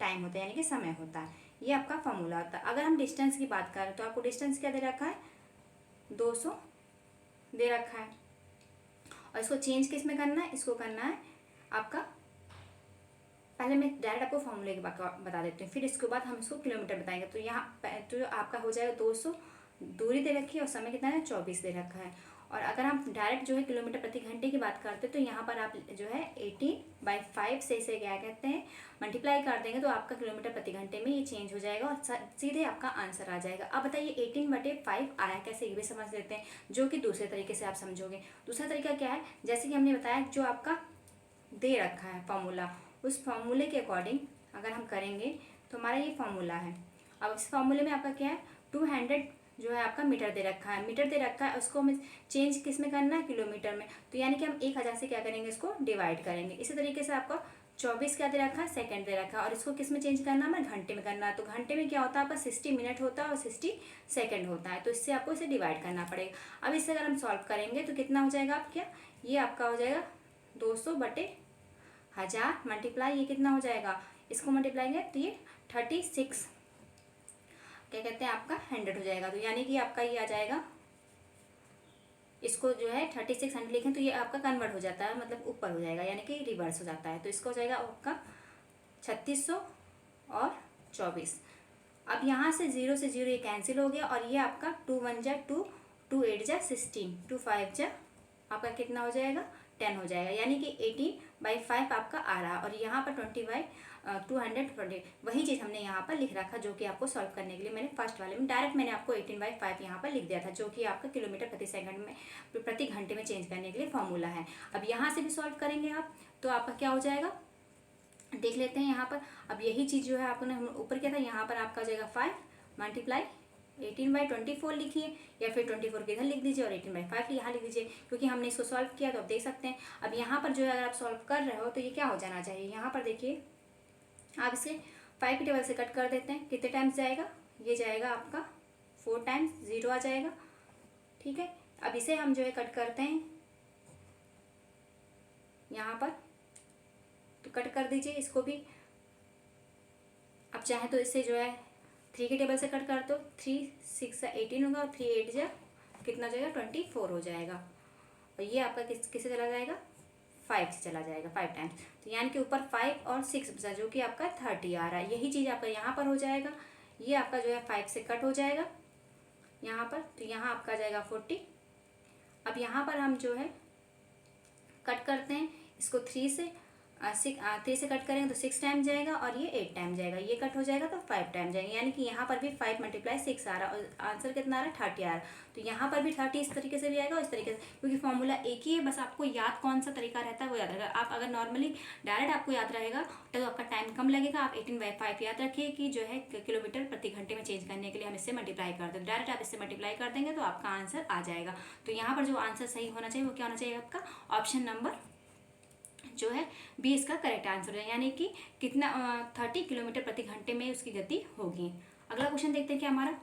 टाइम होता है, यानी कि समय होता है। ये आपका फॉर्मूला होता है। अगर हम डिस्टेंस की बात करें तो आपको डिस्टेंस क्या दे रखा है 200 दे रखा है, और इसको चेंज किस में करना है, इसको करना है आपका, पहले मैं डायरेक्ट आपको फॉर्मूले की बात बता देती हूँ, फिर इसके बाद हम इसको किलोमीटर बताएंगे। तो यहाँ तो आपका हो जाएगा 200, दूरी दे रखी है और समय कितना है 24 दे रखा है। और अगर हम डायरेक्ट जो है किलोमीटर प्रति घंटे की बात करते हैं तो यहाँ पर आप जो है 18/5 से इसे क्या कहते हैं मल्टीप्लाई कर देंगे, तो आपका किलोमीटर प्रति घंटे में ये चेंज हो जाएगा और सीधे आपका आंसर आ जाएगा। अब बताइए 18/5 आया कैसे, ये भी समझ लेते हैं, जो कि दूसरे तरीके से आप समझोगे। दूसरा तरीका क्या है, जैसे कि हमने बताया जो आपका दे रखा है फॉर्मूला, उस फॉर्मूले के अकॉर्डिंग अगर हम करेंगे तो हमारा ये फॉर्मूला है। अब इस फॉर्मूले में आपका क्या है 200 जो है आपका मीटर दे रखा है, मीटर दे रखा है, उसको हमें चेंज किस में करना है किलोमीटर में, तो यानी कि हम 1000 से क्या करेंगे इसको डिवाइड करेंगे। इसी तरीके से आपका 24 क्या दे रखा है सेकंड दे रखा है, और इसको किस में चेंज करना है हमें घंटे में करना है। तो घंटे में क्या होता है आपका 60 मिनट होता है और 60 सेकंड होता है, तो इससे आपको इसे डिवाइड करना पड़ेगा। अब इससे अगर हम सॉल्व करेंगे तो कितना हो जाएगा आप क्या, ये आपका हो जाएगा 200/1000 मल्टीप्लाई ये कितना हो जाएगा, इसको मल्टीप्लाई तो ये 36 क्या कहते हैं आपका 100 हो जाएगा। तो यानी कि आपका ये आ जाएगा, इसको जो है 3600 लिखें तो ये आपका कन्वर्ट हो जाता है, मतलब ऊपर हो जाएगा, यानी कि रिवर्स हो जाता है। तो इसको हो जाएगा आपका 3600 और 24। अब यहाँ से 0 से 0 ये कैंसिल हो गया और ये आपका 2 1 जा 2, 2 8 जा 16, 2 5 जा आपका कितना हो जाएगा 10 हो जाएगा, यानी कि 18/5 आपका आ रहा। और यहाँ पर 20/220 वही चीज़ हमने यहाँ पर लिख रखा, जो कि आपको सॉल्व करने के लिए मैंने फर्स्ट वाले में डायरेक्ट मैंने आपको 18/5 यहाँ पर लिख दिया था, जो कि आपका किलोमीटर प्रति सेकंड में प्रति घंटे में चेंज करने के लिए फॉर्मूला है। अब यहाँ से भी सॉल्व करेंगे आप तो आपका क्या हो जाएगा देख लेते हैं यहाँ पर। अब यही चीज़ जो है आपने ऊपर किया था, यहाँ पर आपका हो जाएगा 5 मल्टीप्लाई 18/24 लिखिए, या फिर 24 के इधर लिख दीजिए और 18/5 यहाँ लिख दीजिए, क्योंकि हमने इसको सॉल्व किया तो आप देख सकते हैं। अब यहाँ पर जो है अगर आप सॉल्व कर रहे हो तो ये क्या हो जाना चाहिए, यहाँ पर देखिए आप इसे 5 के टेबल से कट कर देते हैं, कितने टाइम्स जाएगा, ये जाएगा आपका 4 टाइम्स, 0 आ जाएगा, ठीक है। अब इसे हम जो है कट करते हैं यहाँ पर, तो कट कर दीजिए इसको भी। अब चाहे तो इससे जो है 3 के टेबल से कट कर दो, 3 6 18 होगा और 3 8 जा कितना हो जाएगा 24 हो जाएगा, और ये आपका किससे चला जाएगा 5 से चला जाएगा 5 टाइम्स। तो यानी कि ऊपर 5 और 6 बचा, जो कि आपका 30 आ रहा है। यही चीज़ आपका यहाँ पर हो जाएगा, ये आपका जो है 5 से कट हो जाएगा यहाँ पर, तो यहाँ आपका जाएगा 40। अब यहाँ पर हम जो है कट करते हैं इसको 3 से कट करेंगे तो 6 टाइम जाएगा और ये 8 टाइम जाएगा, ये कट हो जाएगा तो 5 टाइम जाएंगे, यानी कि यहाँ पर भी 5 × 6 आ रहा है और आंसर कितना आ रहा है 30 आ रहा है। तो यहाँ पर भी 30 इस तरीके से भी आएगा और इस तरीके से, क्योंकि फॉर्मूला एक ही है, बस आपको याद कौन सा तरीका रहता है वो याद रहेगा। आप अगर नॉर्मली डायरेक्ट आपको याद रहेगा तो आपका टाइम कम लगेगा। आप 18/5 याद रखिए कि जो है किलोमीटर प्रति घंटे में चेंज करने के लिए हम इससे मल्टीप्लाई कर दें, डायरेक्ट आप इससे मल्टीप्लाई कर देंगे तो आपका आंसर आ जाएगा। तो यहाँ पर जो आंसर सही होना चाहिए वो क्या होना चाहिए आपका ऑप्शन नंबर जो है बी इसका करेक्ट आंसर है, यानी कि कितना 30 किलोमीटर प्रति घंटे में उसकी गति होगी। अगला क्वेश्चन देखते हैं क्या हमारा।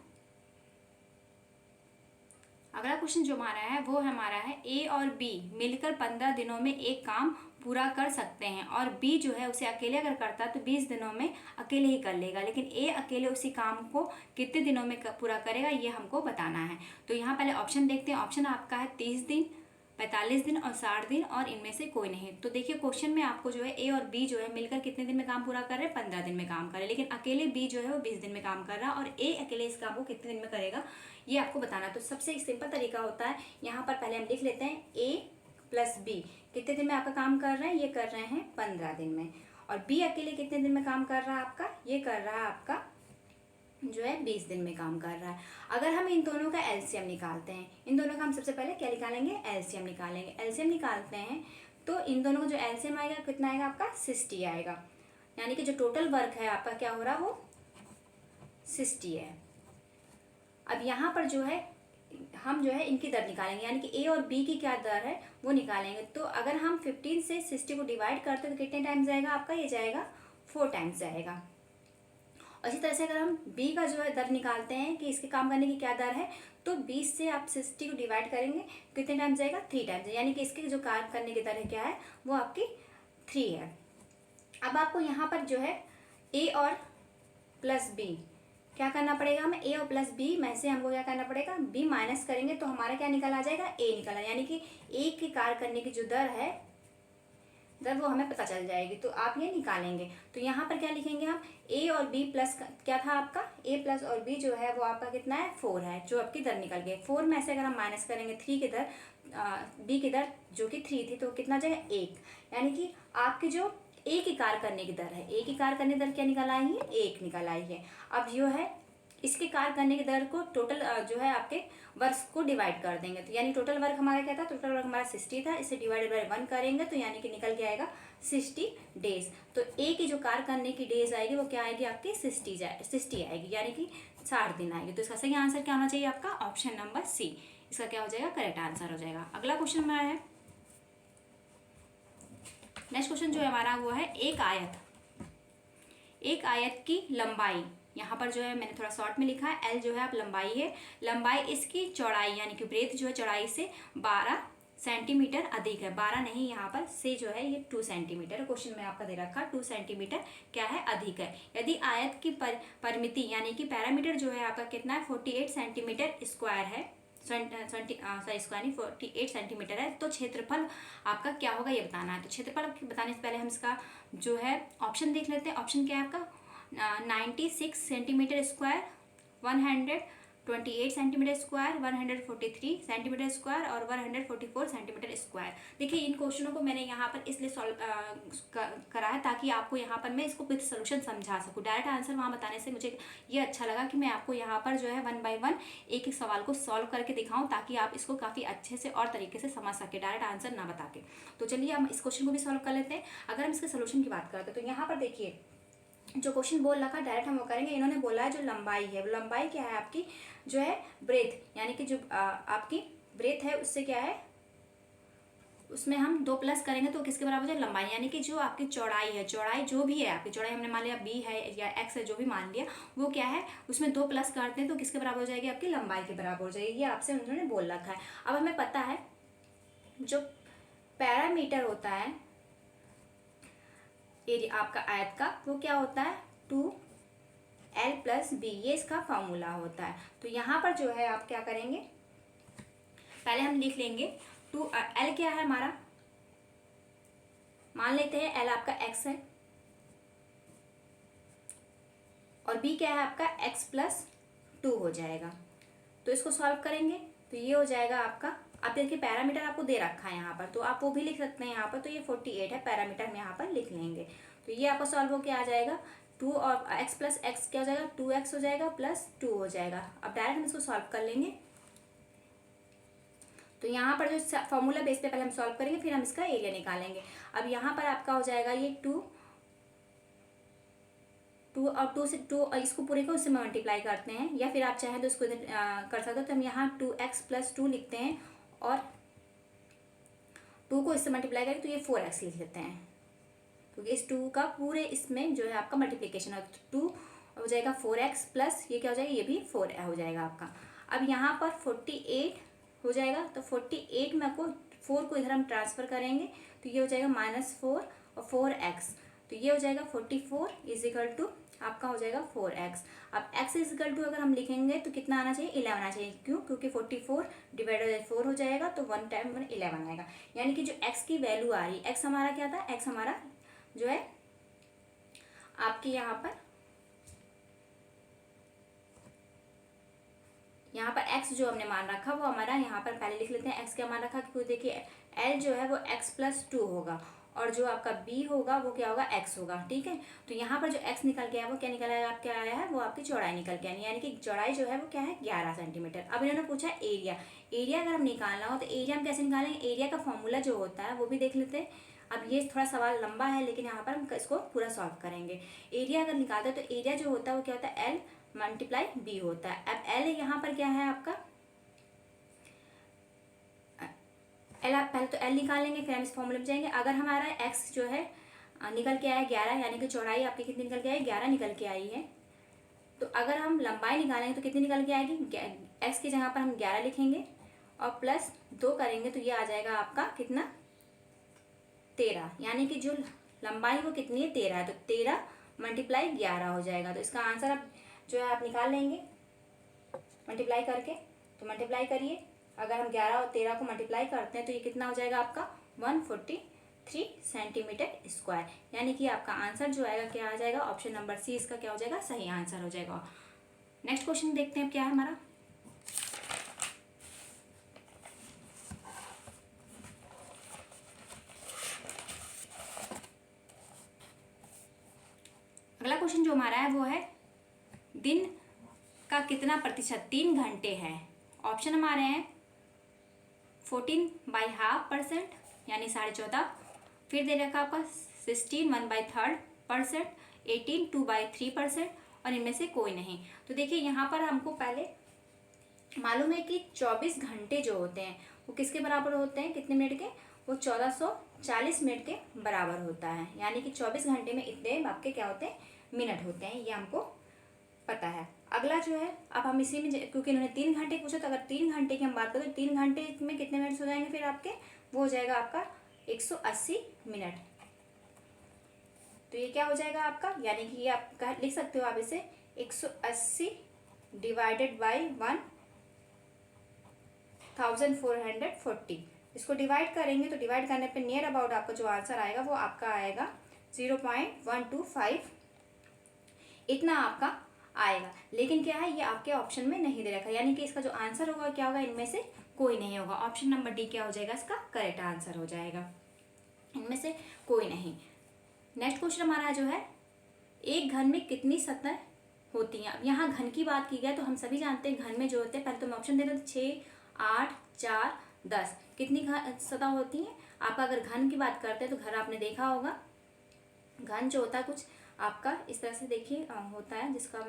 अगला क्वेश्चन जो हमारा है वो हमारा है ए और बी मिलकर 15 दिनों में एक काम पूरा कर सकते हैं, और बी जो है उसे अकेले अगर करता है तो 20 दिनों में अकेले ही कर लेगा, लेकिन ए अकेले उसी काम को कितने दिनों में पूरा करेगा ये हमको बताना है। तो यहाँ पहले ऑप्शन देखते हैं। ऑप्शन आपका है 30 दिन, 45 दिन और 60 दिन और इनमें से कोई नहीं। तो देखिए क्वेश्चन में आपको जो है ए और बी जो है मिलकर कितने दिन में काम पूरा कर रहे हैं, 15 दिन में काम कर रहे हैं, लेकिन अकेले बी जो है वो 20 दिन में काम कर रहा है और ए अकेले इस काम को कितने दिन में करेगा ये आपको बताना। तो सबसे सिंपल तरीका होता है, यहाँ पर पहले हम लिख लेते हैं ए प्लस बी कितने दिन में आपका काम कर रहे हैं, ये कर रहे हैं 15 दिन में, और बी अकेले कितने दिन में काम कर रहा है आपका, ये कर रहा है आपका जो है 20 दिन में काम कर रहा है। अगर हम इन दोनों का एलसीएम निकालते हैं, इन दोनों का हम सबसे पहले क्या निकालेंगे, एलसीएम निकालेंगे। एलसीएम निकालते हैं तो इन दोनों का जो एलसीएम आएगा कितना आएगा आपका 60 आएगा, यानी कि जो टोटल वर्क है आपका क्या हो रहा है वो 60 है। अब यहाँ पर जो है हम जो है इनकी दर निकालेंगे, यानी कि ए और बी की क्या दर है वो निकालेंगे। तो अगर हम 15 से 60 को डिवाइड करते हैं तो कितने टाइम्स जाएगा आपका, ये जाएगा 4 टाइम्स जाएगा। और इसी तरह से अगर हम बी का जो है दर निकालते हैं कि इसके काम करने की क्या दर है, तो 20 से आप 60 को डिवाइड करेंगे कितने टाइम जाएगा, 3 टाइम्स, यानी कि इसके जो काम करने की दर है क्या है वो आपकी 3 है। अब आपको यहाँ पर जो है ए और प्लस बी क्या करना पड़ेगा, हमें ए और प्लस बी में से हमको क्या करना पड़ेगा, बी माइनस करेंगे तो हमारा क्या निकल आ जाएगा, ए निकल आ, यानी कि ए के कार्य करने की जो दर है वो हमें पता चल जाएगी। तो आप ये निकालेंगे तो यहाँ पर क्या लिखेंगे हम, ए और बी प्लस क्या था आपका, ए प्लस और बी जो है वो आपका कितना है 4 है, जो आपकी दर निकल गई। 4 में से अगर हम माइनस करेंगे 3 की दर, बी की दर जो कि 3 थी तो कितना जाएगा 1, यानी कि आपकी जो ए की कार्य करने की दर है, ए की कार्य करने की दर क्या निकल आई है, 1 निकल आई है। अब जो है इसके कार्य करने की दर को टोटल जो है आपके वर्क को डिवाइड कर देंगे, तो यानी टोटल वर्क हमारा क्या था, टोटल वर्क हमारा 60 था, इसे डिवाइडेड बाय 1 करेंगे तो यानी कि निकल के आएगा 60 डेज। तो ए की जो कार्य करने की डेज आएगी वो क्या आएगी आपकी 60 आएगी, यानी कि 60 दिन आएगी। तो इसका सही आंसर क्या होना चाहिए आपका, ऑप्शन नंबर सी, इसका क्या हो जाएगा, करेक्ट आंसर हो जाएगा। अगला क्वेश्चन हमारा है, नेक्स्ट क्वेश्चन जो है हमारा वो है एक आयत की लंबाई, यहाँ पर जो है मैंने थोड़ा शॉर्ट में लिखा है, एल जो है आप लंबाई है, लंबाई इसकी चौड़ाई यानी कि ब्रेथ जो है चौड़ाई से 12 सेंटीमीटर अधिक है, 12 नहीं यहाँ पर से जो है ये 2 सेंटीमीटर, क्वेश्चन में आपका दे रखा 2 सेंटीमीटर क्या है अधिक है। यदि आयत की परिमिति यानी कि पैरामीटर जो है आपका कितना है 48 सेंटीमीटर स्क्वायर है, 48 सेंटीमीटर है, तो क्षेत्रफल आपका क्या होगा ये बताना है। तो क्षेत्रफल बताने से पहले हम इसका जो है ऑप्शन देख लेते हैं। ऑप्शन क्या है आपका 96 centimetre square, 128 centimetre square, 143 centimetre square और 144 सेंटीमीटर स्क्वायर। देखिए इन क्वेश्चनों को मैंने यहाँ पर इसलिए सॉल्व करा है ताकि आपको यहाँ पर मैं इसको विद सोल्यूशन समझा सकूँ। डायरेक्ट आंसर वहाँ बताने से मुझे ये अच्छा लगा कि मैं आपको यहाँ पर जो है 1 बाय 1 एक एक सवाल को सॉल्व करके दिखाऊँ ताकि आप इसको काफ़ी अच्छे से और तरीके से समझ सके, डायरेक्ट आंसर ना बता के। तो चलिए हम इस क्वेश्चन को भी सॉल्व कर लेते हैं। अगर हम इसके सोल्यूशन की बात करते हैं तो यहाँ पर देखिए जो क्वेश्चन बोल रखा डायरेक्ट हम वो करेंगे। इन्होंने बोला है जो लंबाई है, लंबाई क्या है आपकी जो है ब्रेथ, यानी कि जो आपकी ब्रेथ है उससे क्या है, उसमें हम 2 प्लस करेंगे तो किसके बराबर हो जाए, लंबाई, यानी कि जो आपकी चौड़ाई है, चौड़ाई जो भी है आपकी चौड़ाई हमने मान लिया बी है या एक्स है, जो भी मान लिया वो क्या है, उसमें 2 प्लस करते हैं तो किसके बराबर हो जाएगी, आपकी लंबाई के बराबर हो जाएगी। ये आपसे उन्होंने बोल रखा है। अब हमें पता है जो पैरामीटर होता है एरिया आपका आयत का वो क्या होता है 2l + b, ये इसका फॉर्मूला होता है। तो यहाँ पर जो है आप क्या करेंगे, पहले हम लिख लेंगे l क्या है हमारा, मान लेते हैं l आपका x है और b क्या है आपका x + 2 हो जाएगा। तो इसको सॉल्व करेंगे तो ये हो जाएगा आपका, आप देखिए पैरामीटर आपको दे रखा है यहाँ पर तो आप वो भी लिख सकते हैं यहाँ पर, तो ये 48 है, पैरामीटर हम यहाँ पर लिख लेंगे। तो ये आपका सॉल्व होकर आ जाएगा 2 और x + x क्या हो जाएगा 2x हो जाएगा +2 हो जाएगा। अब डायरेक्ट हम इसको सॉल्व कर लेंगे। तो यहाँ पर जो फॉर्मूला बेस पे पहले हम सॉल्व करेंगे फिर हम इसका एरिया निकालेंगे। अब यहाँ पर आपका हो जाएगा ये 2 और 2 से 2 इसको पूरे को उससे मल्टीप्लाई करते हैं, या फिर आप चाहें तो इसको इधर कर सकते हो। तो हम यहाँ 2x + 2 लिखते हैं और 2 को इससे मल्टीप्लाई करें तो ये 4x लिख लेते हैं, क्योंकि इस 2 का पूरे इसमें जो है आपका मल्टीप्लिकेशन है। 2 हो जाएगा 4x प्लस ये क्या हो जाएगा, ये भी 4 हो जाएगा आपका। अब यहाँ पर 48 हो जाएगा, तो 48 में आपको 4 को इधर हम ट्रांसफ़र करेंगे तो ये हो जाएगा -4 और 4x, तो ये हो जाएगा 44 = आपका हो जाएगा 4x। अब x इजिकल टू अगर हम लिखेंगे तो कितना आना चाहिए, 11 आना चाहिए। क्यों? क्योंकि 44 डिवाइडेड बाई 4 हो जाएगा तो 1 टाइम 1 11 आएगा। यानी कि जो x की वैल्यू आ रही है, x हमारा क्या था, x हमारा जो है आपकी यहाँ पर x जो हमने मान रखा वो हमारा यहाँ पर पहले लिख लेते हैं। x क्या मान रखा, क्योंकि देखिए l जो है वो x+2 होगा और जो आपका b होगा वो क्या होगा, x होगा। ठीक है, तो यहाँ पर जो x निकल के आया वो क्या निकल आया, क्या आया है, वो आपकी चौड़ाई निकल के आई, यानी कि चौड़ाई जो है वो क्या है, 11 सेंटीमीटर। अब इन्होंने पूछा एरिया। एरिया अगर हम निकालना हो तो एरिया हम कैसे निकालेंगे, एरिया का फॉर्मूला जो होता है वो भी देख लेते हैं। अब ये थोड़ा सवाल लंबा है लेकिन यहाँ पर हम इसको पूरा सॉल्व करेंगे। एरिया अगर निकालते हैं तो एरिया जो होता है वो क्या होता है, l मल्टीप्लाई बी होता है। अब l यहाँ पर क्या है आपका, एल आप पहले तो एल निकालेंगे फिर हम इस फॉर्मूले में जाएंगे। अगर हमारा एक्स जो है निकल के आया 11, यानी कि चौड़ाई आपकी कितनी निकल के आई, 11 निकल के आई है, तो अगर हम लंबाई निकालेंगे तो कितनी निकल के आएगी, एक्स की जगह पर हम 11 लिखेंगे और प्लस 2 करेंगे तो ये आ जाएगा आपका कितना, 13। यानी कि जो लंबाई वो कितनी है, 13 है, तो 13 मल्टीप्लाई 11 हो जाएगा। तो इसका आंसर आप जो है आप निकाल लेंगे मल्टीप्लाई करके। तो मल्टीप्लाई करिए, अगर हम 11 और 13 को मल्टीप्लाई करते हैं तो ये कितना हो जाएगा आपका 143 सेंटीमीटर स्क्वायर। यानी कि आपका आंसर जो आएगा क्या आ जाएगा, ऑप्शन नंबर सी इसका क्या हो जाएगा, सही आंसर हो जाएगा। नेक्स्ट क्वेश्चन देखते हैं क्या है हमारा। अगला क्वेश्चन जो हमारा है वो है दिन का कितना प्रतिशत 3 घंटे है। ऑप्शन हमारे हैं 14/2% यानी 14.5, फिर दे रखा आपका 16 1/3%, 18 2/3% और इनमें से कोई नहीं। तो देखिए यहाँ पर हमको पहले मालूम है कि 24 घंटे जो होते हैं वो किसके बराबर होते हैं, कितने मिनट के, वो 1440 मिनट के बराबर होता है। यानी कि 24 घंटे में इतने आपके क्या होते हैं, मिनट होते हैं, ये हमको पता है। अगला जो है अब हम इसी में, क्योंकि इन्होंने 3 घंटे पूछा तो अगर 3 घंटे की हम बात करें तो 3 घंटे में कितने मिनट्स हो जाएंगे फिर आपके, वो हो जाएगा आपका 180 मिनट। तो ये क्या हो जाएगा आपका, यानी कि ये आप लिख सकते हो आप इसे 180 डिवाइडेड बाई 1440। इसको डिवाइड करेंगे तो डिवाइड करने पे नियर अबाउट आपका जो आंसर आएगा वो आपका आएगा 0.125, इतना आपका आएगा। लेकिन क्या है, ये आपके ऑप्शन में नहीं दे रखा, यानी कि इसका जो आंसर होगा क्या होगा, इनमें से कोई नहीं होगा। ऑप्शन नंबर डी क्या हो जाएगा, इसका करेक्ट आंसर हो जाएगा, इनमें से कोई नहीं। नेक्स्ट क्वेश्चन हमारा जो है, एक घन में कितनी सतह होती हैं। अब यहाँ घन की बात की जाए तो हम सभी जानते हैं घन में जो होते हैं, पहले तो मैं ऑप्शन दे रहा हूँ 6 8 4 10 कितनी सतह होती हैं। आप अगर घन की बात करते हैं तो घर आपने देखा होगा, घन जो होता है कुछ आपका इस तरह से देखिए होता है, जिसका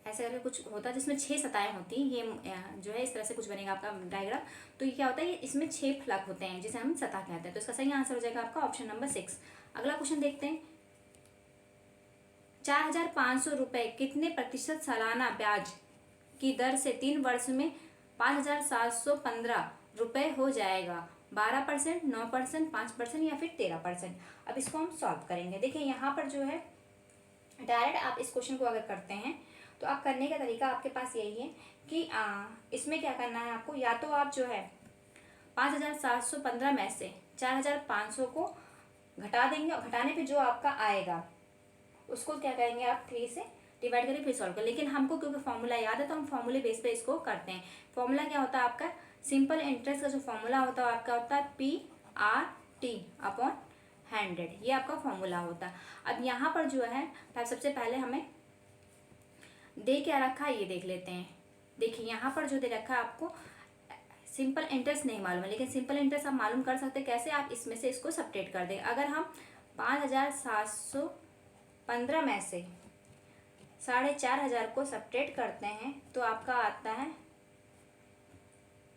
ऐसे करके कुछ होता है जिसमें 6 सतहें होती हैं। ये जो है इस तरह से कुछ बनेगा आपका डायग्राम। तो ये क्या होता है, ये इसमें 6 फलक होते हैं जिसे हम सतह कहते हैं। तो इसका सही आंसर हो जाएगा आपका ऑप्शन नंबर 6। अगला क्वेश्चन देखते हैं, 4500 रुपये कितने प्रतिशत सालाना ब्याज की दर से 3 वर्ष में 5715 रुपये हो जाएगा। 12%, 9%, 5% या फिर 13%। अब इसको हम सॉल्व करेंगे। देखिए यहाँ पर जो है डायरेक्ट आप इस क्वेश्चन को अगर करते हैं तो आप करने का तरीका आपके पास यही है कि इसमें क्या करना है आपको, या तो आप जो है 5715 में से 4500 को घटा देंगे और घटाने पे जो आपका आएगा उसको क्या करेंगे आप 3 से डिवाइड करके फिर सॉल्व करें। लेकिन हमको क्योंकि फॉर्मूला याद है तो हम फॉर्मूले बेस पे इसको करते हैं। फॉर्मूला क्या होता है आपका, सिंपल इंटरेस्ट का जो फॉर्मूला होता है आपका होता है PRT/100, ये आपका फॉर्मूला होता है। अब यहाँ पर जो है सबसे पहले हमें दे क्या रखा है ये देख लेते हैं। देखिए यहाँ पर जो दे रखा है आपको सिंपल इंटरेस्ट नहीं मालूम है, लेकिन सिंपल इंटरेस्ट आप मालूम कर सकते हैं कैसे, आप इसमें से इसको सब्ट्रैक्ट कर देंगे। अगर हम 5715 में से 4500 को सब्ट्रैक्ट करते हैं तो आपका आता है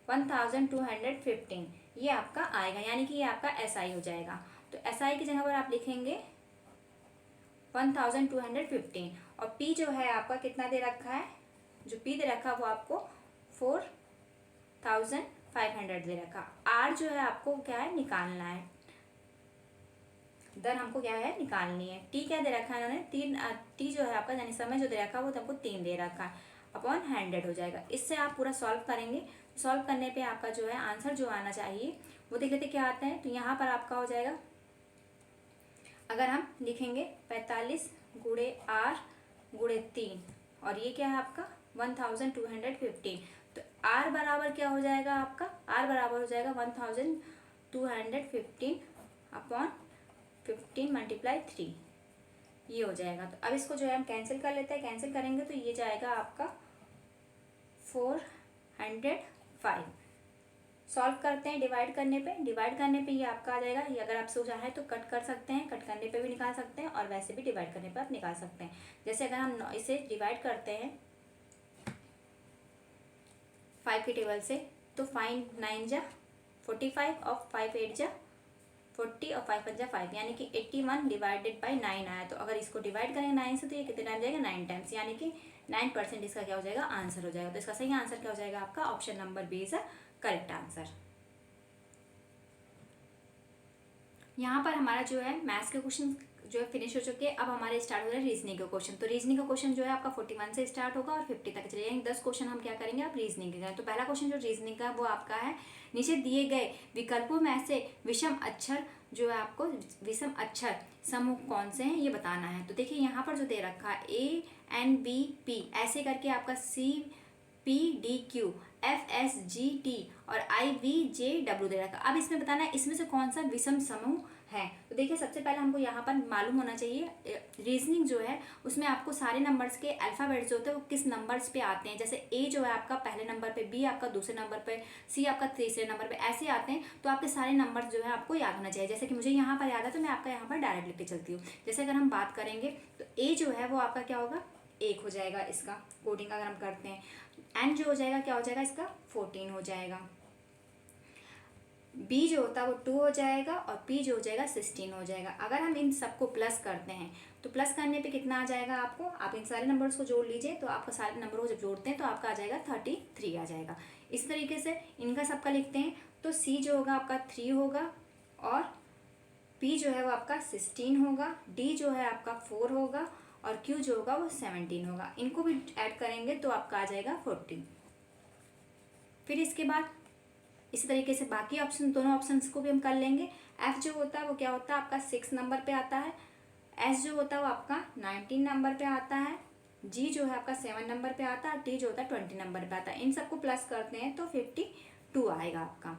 1215, ये आपका आएगा, यानी कि ये आपका SI हो जाएगा। तो SI की जगह पर आप लिखेंगे 1215 और P जो है आपका कितना दे रखा है, जो P दे रखा है वो आपको 4500 दे रखा। R जो है आपको क्या है निकालना है, दर हमको क्या है निकालनी है। टी क्या दे रखा है इन्होंने, 3 टी जो है आपका यानी समय जो दे रखा है वो तो हमको 3 दे रखा है, अपॉन 100 हो जाएगा। इससे आप पूरा सॉल्व करेंगे, सॉल्व करने पे आपका जो है आंसर जो आना चाहिए वो देख लेते क्या आता है। तो यहाँ पर आपका हो जाएगा, अगर हम लिखेंगे 45 गुणे R गुणे 3 और ये क्या है आपका 1215, तो R बराबर क्या हो जाएगा आपका, R बराबर हो जाएगा 1215 अपॉन 15 मल्टीप्लाई 3, ये हो जाएगा। तो अब इसको जो है हम कैंसिल कर लेते हैं, कैंसिल करेंगे तो ये जाएगा आपका 405। सॉल्व करते हैं डिवाइड करने पे, डिवाइड करने पे ये आपका आ जाएगा। ये अगर आप सो चाहें तो कट कर सकते हैं, कट करने पे भी निकाल सकते हैं और वैसे भी डिवाइड करने पे आप निकाल सकते हैं। जैसे अगर हम इसे डिवाइड करते हैं 5 के टेबल से, तो 5 9 जा 45 और 5 8 जा 40 और 5 5 जा 5, यानी कि 81 डिवाइडेड बाई 9 आया। तो अगर इसको डिवाइड करेंगे 9 से तो ये कितने टाइम जाएगा, 9 टाइम्स, यानी कि 9% इसका क्या हो जाएगा, आंसर हो जाएगा। तो इसका सही आंसर क्या हो जाएगा आपका, option number B is correct answer. यहाँ पर हमारा जो है मैथ्स के क्वेश्चन जो है फिनिश हो चुके हैं। अब हमारे स्टार्ट हो रहे हैं रीजनिंग के क्वेश्चन। तो रीजनिंग का क्वेश्चन जो है आपका 41 से स्टार्ट होगा और 50 तक चलेगा, यानी 10 क्वेश्चन हम क्या करेंगे, आप रीजनिंग के करें। तो पहला क्वेश्चन जो रीजनिंग का वो आपका है, नीचे दिए गए विकल्पों में से विषम अक्षर जो है आपको विषम अक्षर समूह कौन से हैं ये बताना है। तो देखिए यहाँ पर जो दे रखा है ANBP ऐसे करके आपका CPDQ FSGT और IVJW दे रखा। अब इसमें बताना है इसमें से कौन सा विषम समूह है। तो देखिए सबसे पहले हमको यहाँ पर मालूम होना चाहिए, रीजनिंग जो है उसमें आपको सारे नंबर्स के अल्फ़ाबेट्स जो होते हैं वो किस नंबर्स पे आते हैं। जैसे ए जो है आपका पहले नंबर पे, बी आपका दूसरे नंबर पे, सी आपका तीसरे नंबर पे, ऐसे आते हैं। तो आपके सारे नंबर जो है आपको याद होना चाहिए। जैसे कि मुझे यहाँ पर याद है तो मैं आपका यहाँ पर डायरेक्ट लिख के चलती हूँ। जैसे अगर हम बात करेंगे तो ए जो है वो आपका क्या होगा, 1 हो जाएगा इसका कोडिंग अगर हम करते हैं। एन जो हो जाएगा क्या हो जाएगा इसका 14 हो जाएगा। बी जो होता है वो 2 हो जाएगा और पी जो हो जाएगा 16 हो जाएगा। अगर हम इन सबको प्लस करते हैं तो प्लस करने पे कितना आ जाएगा आपको, आप इन सारे नंबर्स को जोड़ लीजिए तो आपका सारे नंबरों को जब जोड़ते हैं तो आपका आ जाएगा 33 आ जाएगा। इस तरीके से इनका सबका लिखते हैं। तो सी जो होगा आपका 3 होगा और पी जो है वो आपका 16 होगा, डी जो है आपका 4 होगा और क्यू जो होगा वो 17 होगा। इनको भी ऐड करेंगे तो आपका आ जाएगा 40। फिर इसके बाद इसी तरीके से बाकी ऑप्शन दोनों ऑप्शंस को भी हम कर लेंगे। एफ जो होता है वो क्या होता है आपका 6 नंबर पे आता है, एस जो होता है वो आपका 19 नंबर पे आता है, जी जो है आपका 7 नंबर पे आता है, टी जो होता है 20 नंबर पे आता है। इन सबको प्लस करते हैं तो 52 आएगा आपका।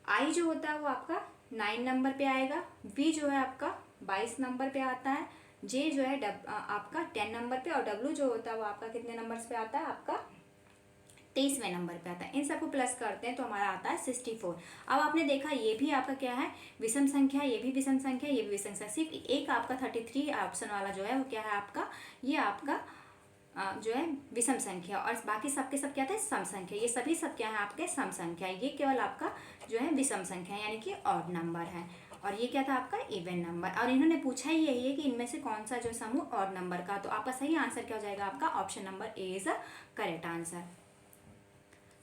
आई जो होता है वो आपका 9 नंबर पे आएगा, वी जो है आपका 22 नंबर पे आता है, जे जो है आपका 10 नंबर पे और डब्ल्यू जो होता है वो आपका कितने नंबर्स पे आता है, आपका 23वें नंबर पे आता है। इन सबको प्लस करते हैं तो हमारा आता है 64। अब आपने देखा ये भी आपका क्या है विषम संख्या, ये भी विषम संख्या, ये भी विषम संख्या। सिर्फ एक आपका 33 ऑप्शन वाला जो है वो क्या है आपका, ये आपका जो है विषम संख्या और बाकी सबके सब क्या था सम संख्या। ये सभी सब क्या है आपके सम संख्या, ये केवल आपका जो है विषम संख्या यानी कि ऑड नंबर है। और ये क्या था आपका इवन नंबर। और इन्होंने पूछा ही यही है कि इनमें से कौन सा जो समूह ऑड नंबर का। तो आपका सही आंसर क्या हो जाएगा, आपका option number A is a correct answer.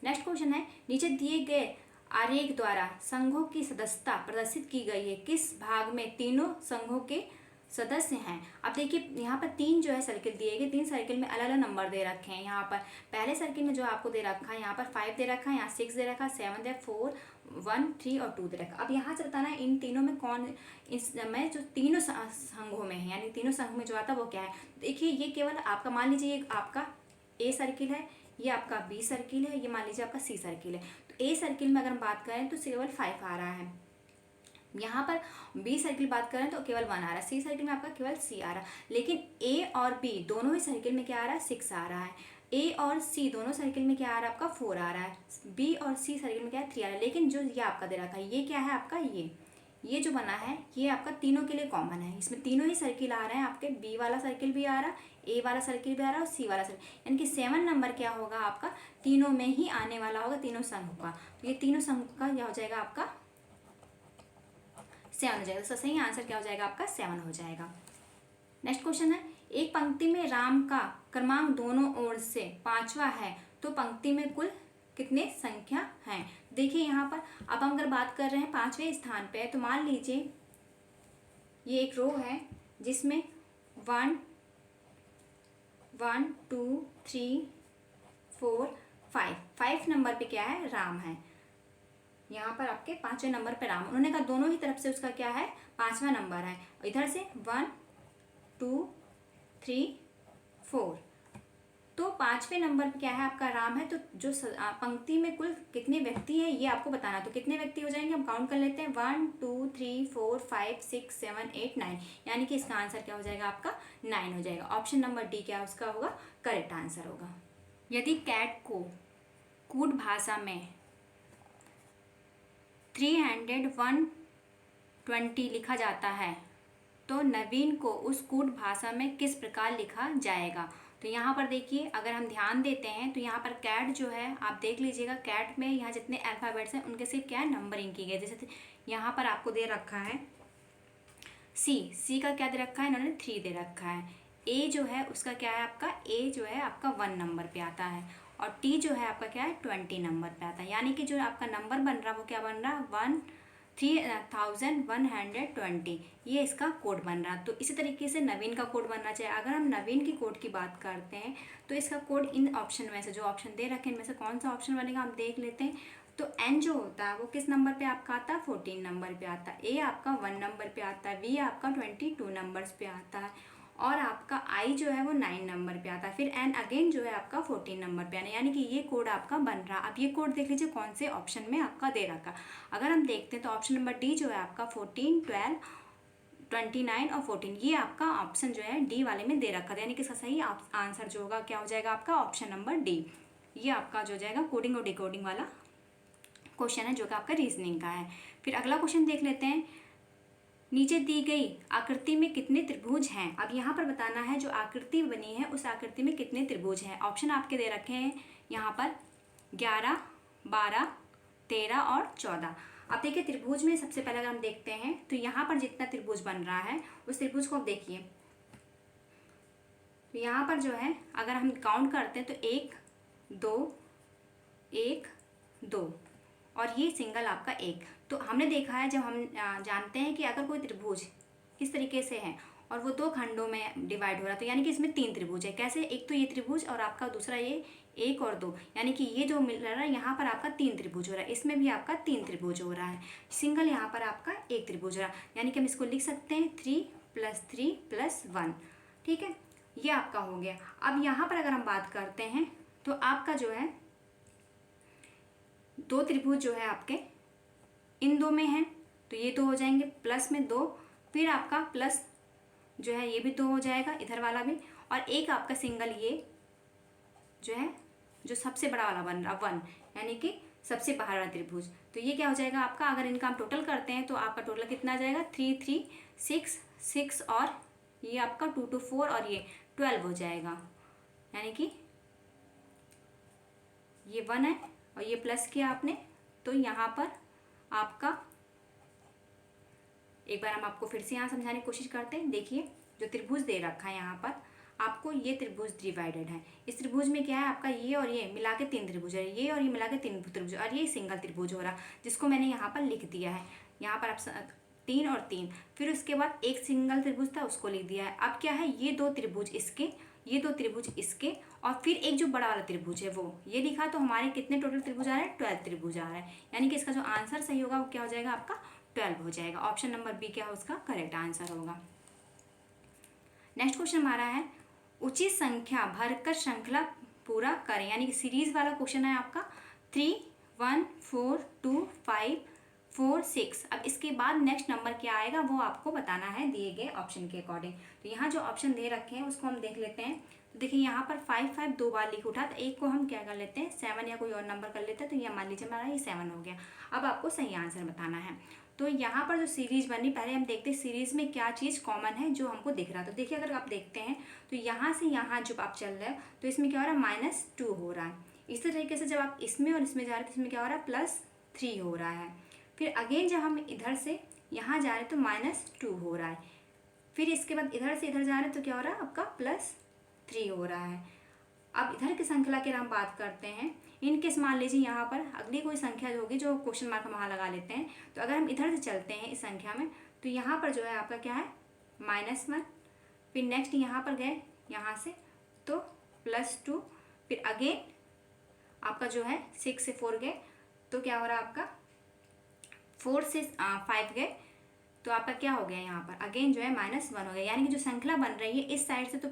Next question है, नीचे दिए गए आरेख द्वारा संघों की सदस्यता प्रदर्शित की गई है, किस भाग में तीनों संघों के सदस्य हैं। अब देखिए यहाँ पर 3 जो है सर्किल दिए गए, 3 सर्किल में अलग अलग नंबर दे रखे हैं। यहाँ पर पहले सर्किल में जो आपको दे रखा है यहाँ पर 5 दे रखा है, यहाँ 6 दे रखा है, 7 दे, 4 1 3 और 2 दे रखा। अब यहाँ से बताना है इन तीनों में कौन, इस में जो तीनों संघों में है यानी तीनों संघ में जो आता है वो क्या है। देखिए ये केवल आपका मान लीजिए ये आपका ए सर्किल है, ये आपका बी सर्किल है, ये मान लीजिए आपका सी सर्किल है। तो ए सर्किल में अगर हम बात करें तो केवल 5 आ रहा है, यहाँ पर बी सर्किल बात करें तो केवल 1 आ रहा है, सी सर्किल में आपका केवल सी आ रहा है। लेकिन ए और बी दोनों ही सर्किल में क्या आ रहा है 6 आ रहा है, ए और सी दोनों सर्किल में क्या आ रहा है आपका 4 आ रहा है, बी और सी सर्किल में क्या है 3 आ रहा है। लेकिन जो ये आपका दे रखा है ये क्या है आपका, ये जो बना है ये आपका तीनों के लिए कॉमन है। इसमें तीनों ही सर्किल आ रहे हैं आपके, बी वाला सर्किल भी आ रहा है, ए वाला सर्किल भी आ रहा है और सी वाला सर्किल, यानी कि 7 नंबर क्या होगा आपका तीनों में ही आने वाला होगा, तीनों संघ का। तो ये तीनों संघ का क्या हो जाएगा आपका 7 हो जाएगा। तो सही आंसर क्या हो जाएगा आपका 7 हो जाएगा। नेक्स्ट क्वेश्चन है, एक पंक्ति में राम का क्रमांक दोनों ओर से 5वां है तो पंक्ति में कुल कितने संख्या हैं। देखिए यहाँ पर अब हम अगर बात कर रहे हैं 5वें स्थान पे, तो मान लीजिए ये एक रो है जिसमें 1 1 2 3 4 5 नंबर पे क्या है, राम है। यहाँ पर आपके 5वें नंबर पे राम, उन्होंने कहा दोनों ही तरफ से उसका क्या है, 5वां नंबर है। इधर से 1 2 3 4, तो 5वें नंबर पे क्या है आपका राम है। तो जो पंक्ति में कुल कितने व्यक्ति हैं ये आपको बताना। तो कितने व्यक्ति हो जाएंगे, हम काउंट कर लेते हैं 1 2 3 4 5 6 7 8 9, यानी कि इसका आंसर क्या हो जाएगा आपका 9 हो जाएगा। ऑप्शन नंबर डी क्या उसका होगा, करेक्ट आंसर होगा। यदि कैट को कूट भाषा में 300 लिखा जाता है तो नवीन को उस कूट भाषा में किस प्रकार लिखा जाएगा। तो यहाँ पर देखिए, अगर हम ध्यान देते हैं तो यहाँ पर कैट जो है आप देख लीजिएगा, कैट में यहाँ जितने अल्फ़ाबेट्स हैं उनके सिर्फ क्या है, नंबरिंग की गई। जैसे यहाँ पर आपको दे रखा है सी का क्या दे रखा है, इन्होंने 3 दे रखा है। ए जो है उसका क्या है आपका, ए जो है आपका 1 नंबर पे आता है, और टी जो है आपका क्या है 20 नंबर पे आता है। यानी कि जो आपका नंबर बन रहा है वो क्या बन रहा है, 3120, ये इसका कोड बन रहा है। तो इसी तरीके से नवीन का कोड बनना चाहिए। अगर हम नवीन की कोड की बात करते हैं तो इसका कोड इन ऑप्शन में से, जो ऑप्शन दे रखे हैं इनमें से कौन सा ऑप्शन बनेगा हम देख लेते हैं। तो एन जो होता है वो किस नंबर पे आपका आता है, 14 नंबर पे आता है। ए आपका 1 नंबर पे आता है। वी आपका 22 नंबर्स पे आता है, और आपका आई जो है वो 9 नंबर पे आता है। फिर एन अगेन जो है आपका 14 नंबर पे आना, यानी कि ये कोड आपका बन रहा। अब ये कोड देख लीजिए कौन से ऑप्शन में आपका दे रखा। अगर हम देखते हैं तो ऑप्शन नंबर डी जो है आपका 14 12 29 और 14, ये आपका ऑप्शन जो है डी वाले में दे रखा था। यानी कि इसका सही आंसर जो होगा क्या हो जाएगा आपका, ऑप्शन नंबर डी। ये आपका जो जाएगा कोडिंग और डिकोडिंग वाला क्वेश्चन है जो कि आपका रीजनिंग का है। फिर अगला क्वेश्चन देख लेते हैं। नीचे दी गई आकृति में कितने त्रिभुज हैं। अब यहाँ पर बताना है जो आकृति बनी है उस आकृति में कितने त्रिभुज हैं। ऑप्शन आपके दे रखे हैं यहाँ पर 11 12 13 और 14। अब देखिए त्रिभुज में सबसे पहले अगर हम देखते हैं तो यहाँ पर जितना त्रिभुज बन रहा है उस त्रिभुज को आप देखिए। तो यहाँ पर जो है अगर हम काउंट करते हैं तो 1 2 1 2, और ये सिंगल आपका 1। तो हमने देखा है, जब हम जानते हैं कि अगर कोई त्रिभुज इस तरीके से है और वो 2 खंडों में डिवाइड हो रहा है तो यानी कि इसमें 3 त्रिभुज है। कैसे, एक तो ये त्रिभुज और आपका दूसरा ये 1 और 2, यानी कि ये जो मिल रहा है यहाँ पर आपका 3 त्रिभुज हो रहा है, इसमें भी आपका 3 त्रिभुज हो रहा है। सिंगल यहाँ पर आपका 1 त्रिभुज हो रहा है, यानी कि हम इसको लिख सकते हैं 3 + 3 + 1। ठीक है, ये आपका हो गया। अब यहाँ पर अगर हम बात करते हैं तो आपका जो है 2 त्रिभुज जो है आपके इन 2 में है, तो ये 2 हो जाएंगे, प्लस में 2, फिर आपका प्लस जो है ये भी 2 हो जाएगा, इधर वाला भी, और एक आपका सिंगल ये जो है जो सबसे बड़ा वाला बन रहा 1, यानी कि सबसे बाहर वाला त्रिभुज। तो ये क्या हो जाएगा आपका, अगर इनका हम टोटल करते हैं तो आपका टोटल कितना आ जाएगा 3 3 6 6, और ये आपका 2 2 4 और ये 12 हो जाएगा। यानी कि ये 1 है और ये प्लस किया आपने, तो यहाँ पर आपका एक बार हम आपको फिर से यहाँ समझाने की कोशिश करते हैं। देखिए जो त्रिभुज दे रखा है यहाँ पर आपको, ये त्रिभुज डिवाइडेड है। इस त्रिभुज में क्या है आपका, ये और ये मिला के 3 त्रिभुज है, ये और ये मिला के 3 त्रिभुज, और ये सिंगल त्रिभुज हो रहा, जिसको मैंने यहाँ पर लिख दिया है। यहाँ पर आप 3 और 3, फिर उसके बाद एक सिंगल त्रिभुज था उसको लिख दिया है। अब क्या है, ये 2 त्रिभुज इसके, ये 2 त्रिभुज इसके, और फिर एक जो बड़ा वाला त्रिभुज है वो ये लिखा। तो हमारे कितने टोटल त्रिभुज आ रहे हैं, 12 त्रिभुज आ रहा है। यानी कि इसका जो आंसर सही होगा वो क्या हो जाएगा आपका 12 हो जाएगा। ऑप्शन नंबर बी क्या है उसका करेक्ट आंसर होगा। नेक्स्ट क्वेश्चन हमारा है, उचित संख्या भरकर श्रृंखला पूरा करें। यानी कि सीरीज वाला क्वेश्चन है आपका 3 1 4 2 5 4 6। अब इसके बाद नेक्स्ट नंबर क्या आएगा वो आपको बताना है दिए गए ऑप्शन के अकॉर्डिंग। तो यहाँ जो ऑप्शन दे रखे हैं उसको हम देख लेते हैं। तो देखिए यहाँ पर 5 5 2 बार लिख उठा, तो एक को हम क्या कर लेते हैं 7 या कोई और नंबर कर लेते हैं। तो ये मान लीजिए हमारा ये 7 हो गया। अब आपको सही आंसर बताना है। तो यहाँ पर जो सीरीज बनी, पहले हम देखते हैं सीरीज में क्या चीज़ कॉमन है जो हमको दिख रहा है। तो देखिए अगर आप देखते हैं तो यहाँ से यहाँ जब आप चल रहे हो तो इसमें क्या हो रहा है -2 हो रहा है। इसी तरीके से जब आप इसमें और इसमें जा रहे हो तो इसमें क्या हो रहा है +3 हो रहा है। फिर अगेन जब हम इधर से यहाँ जा रहे हैं तो -2 हो रहा है। फिर इसके बाद इधर से इधर जा रहे हैं तो क्या हो रहा है आपका +3 हो रहा है। अब इधर की संख्या की हम बात करते हैं, इनकेस मान लीजिए यहाँ पर अगली कोई संख्या होगी जो क्वेश्चन मार्क हम वहाँ लगा लेते हैं। तो अगर हम इधर से चलते हैं इस संख्या में तो यहाँ पर जो है आपका क्या है -1, फिर नेक्स्ट यहाँ पर गए यहाँ से तो +2, फिर अगेन आपका जो है 6 से 4 गए तो क्या हो रहा है आपका 4 से 5 गए तो आपका क्या हो गया यहाँ पर अगेन जो है -1 हो गया। यानी कि जो श्रृंखला बन रही है इस साइड से तो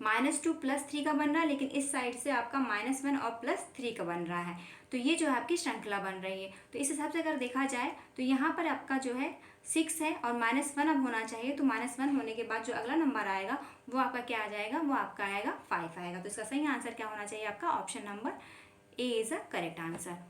-2 +3 का बन रहा है, लेकिन इस साइड से आपका -1 और +3 का बन रहा है। तो ये जो है आपकी श्रृंखला बन रही है। तो इस हिसाब से अगर देखा जाए तो यहाँ पर आपका जो है 6 है और -1 अब होना चाहिए, तो -1 होने के बाद जो अगला नंबर आएगा वो आपका क्या आ जाएगा, वो आपका आएगा 5 आएगा। तो इसका सही आंसर क्या होना चाहिए आपका option number A is a correct answer.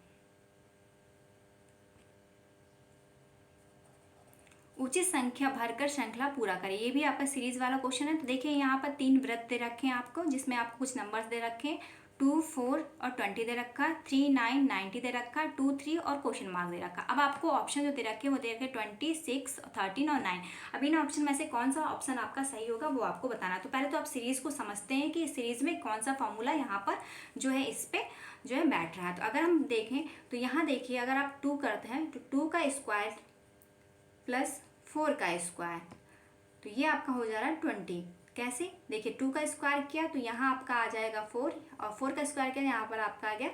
उचित संख्या भरकर श्रृंखला पूरा करें, ये भी आपका सीरीज वाला क्वेश्चन है। तो देखिए यहाँ पर 3 वृत्त दे रखे हैं आपको, जिसमें आपको कुछ नंबर्स दे रखे हैं 2, 4 और 20 दे रखा है, 3, 9, 90 दे रखा है, 2, 3 और क्वेश्चन मार्क दे रखा है। अब आपको ऑप्शन जो दे रखे हैं वो दे रखे 20, 6, 13 और 9। अब इन ऑप्शन में से कौन सा ऑप्शन आपका सही होगा वो आपको बताना। तो पहले तो आप सीरीज को समझते हैं कि इस सीरीज में कौन सा फॉर्मूला यहाँ पर जो है इस पे जो है बैठ रहा है। तो अगर हम देखें तो यहाँ देखिए अगर आप 2 करते हैं तो 2 का स्क्वायर प्लस 4 का स्क्वायर, तो ये आपका हो जा रहा है 20। कैसे देखिए 2 का स्क्वायर किया तो यहाँ आपका आ जाएगा 4 और 4 का स्क्वायर किया यहाँ पर आपका आ गया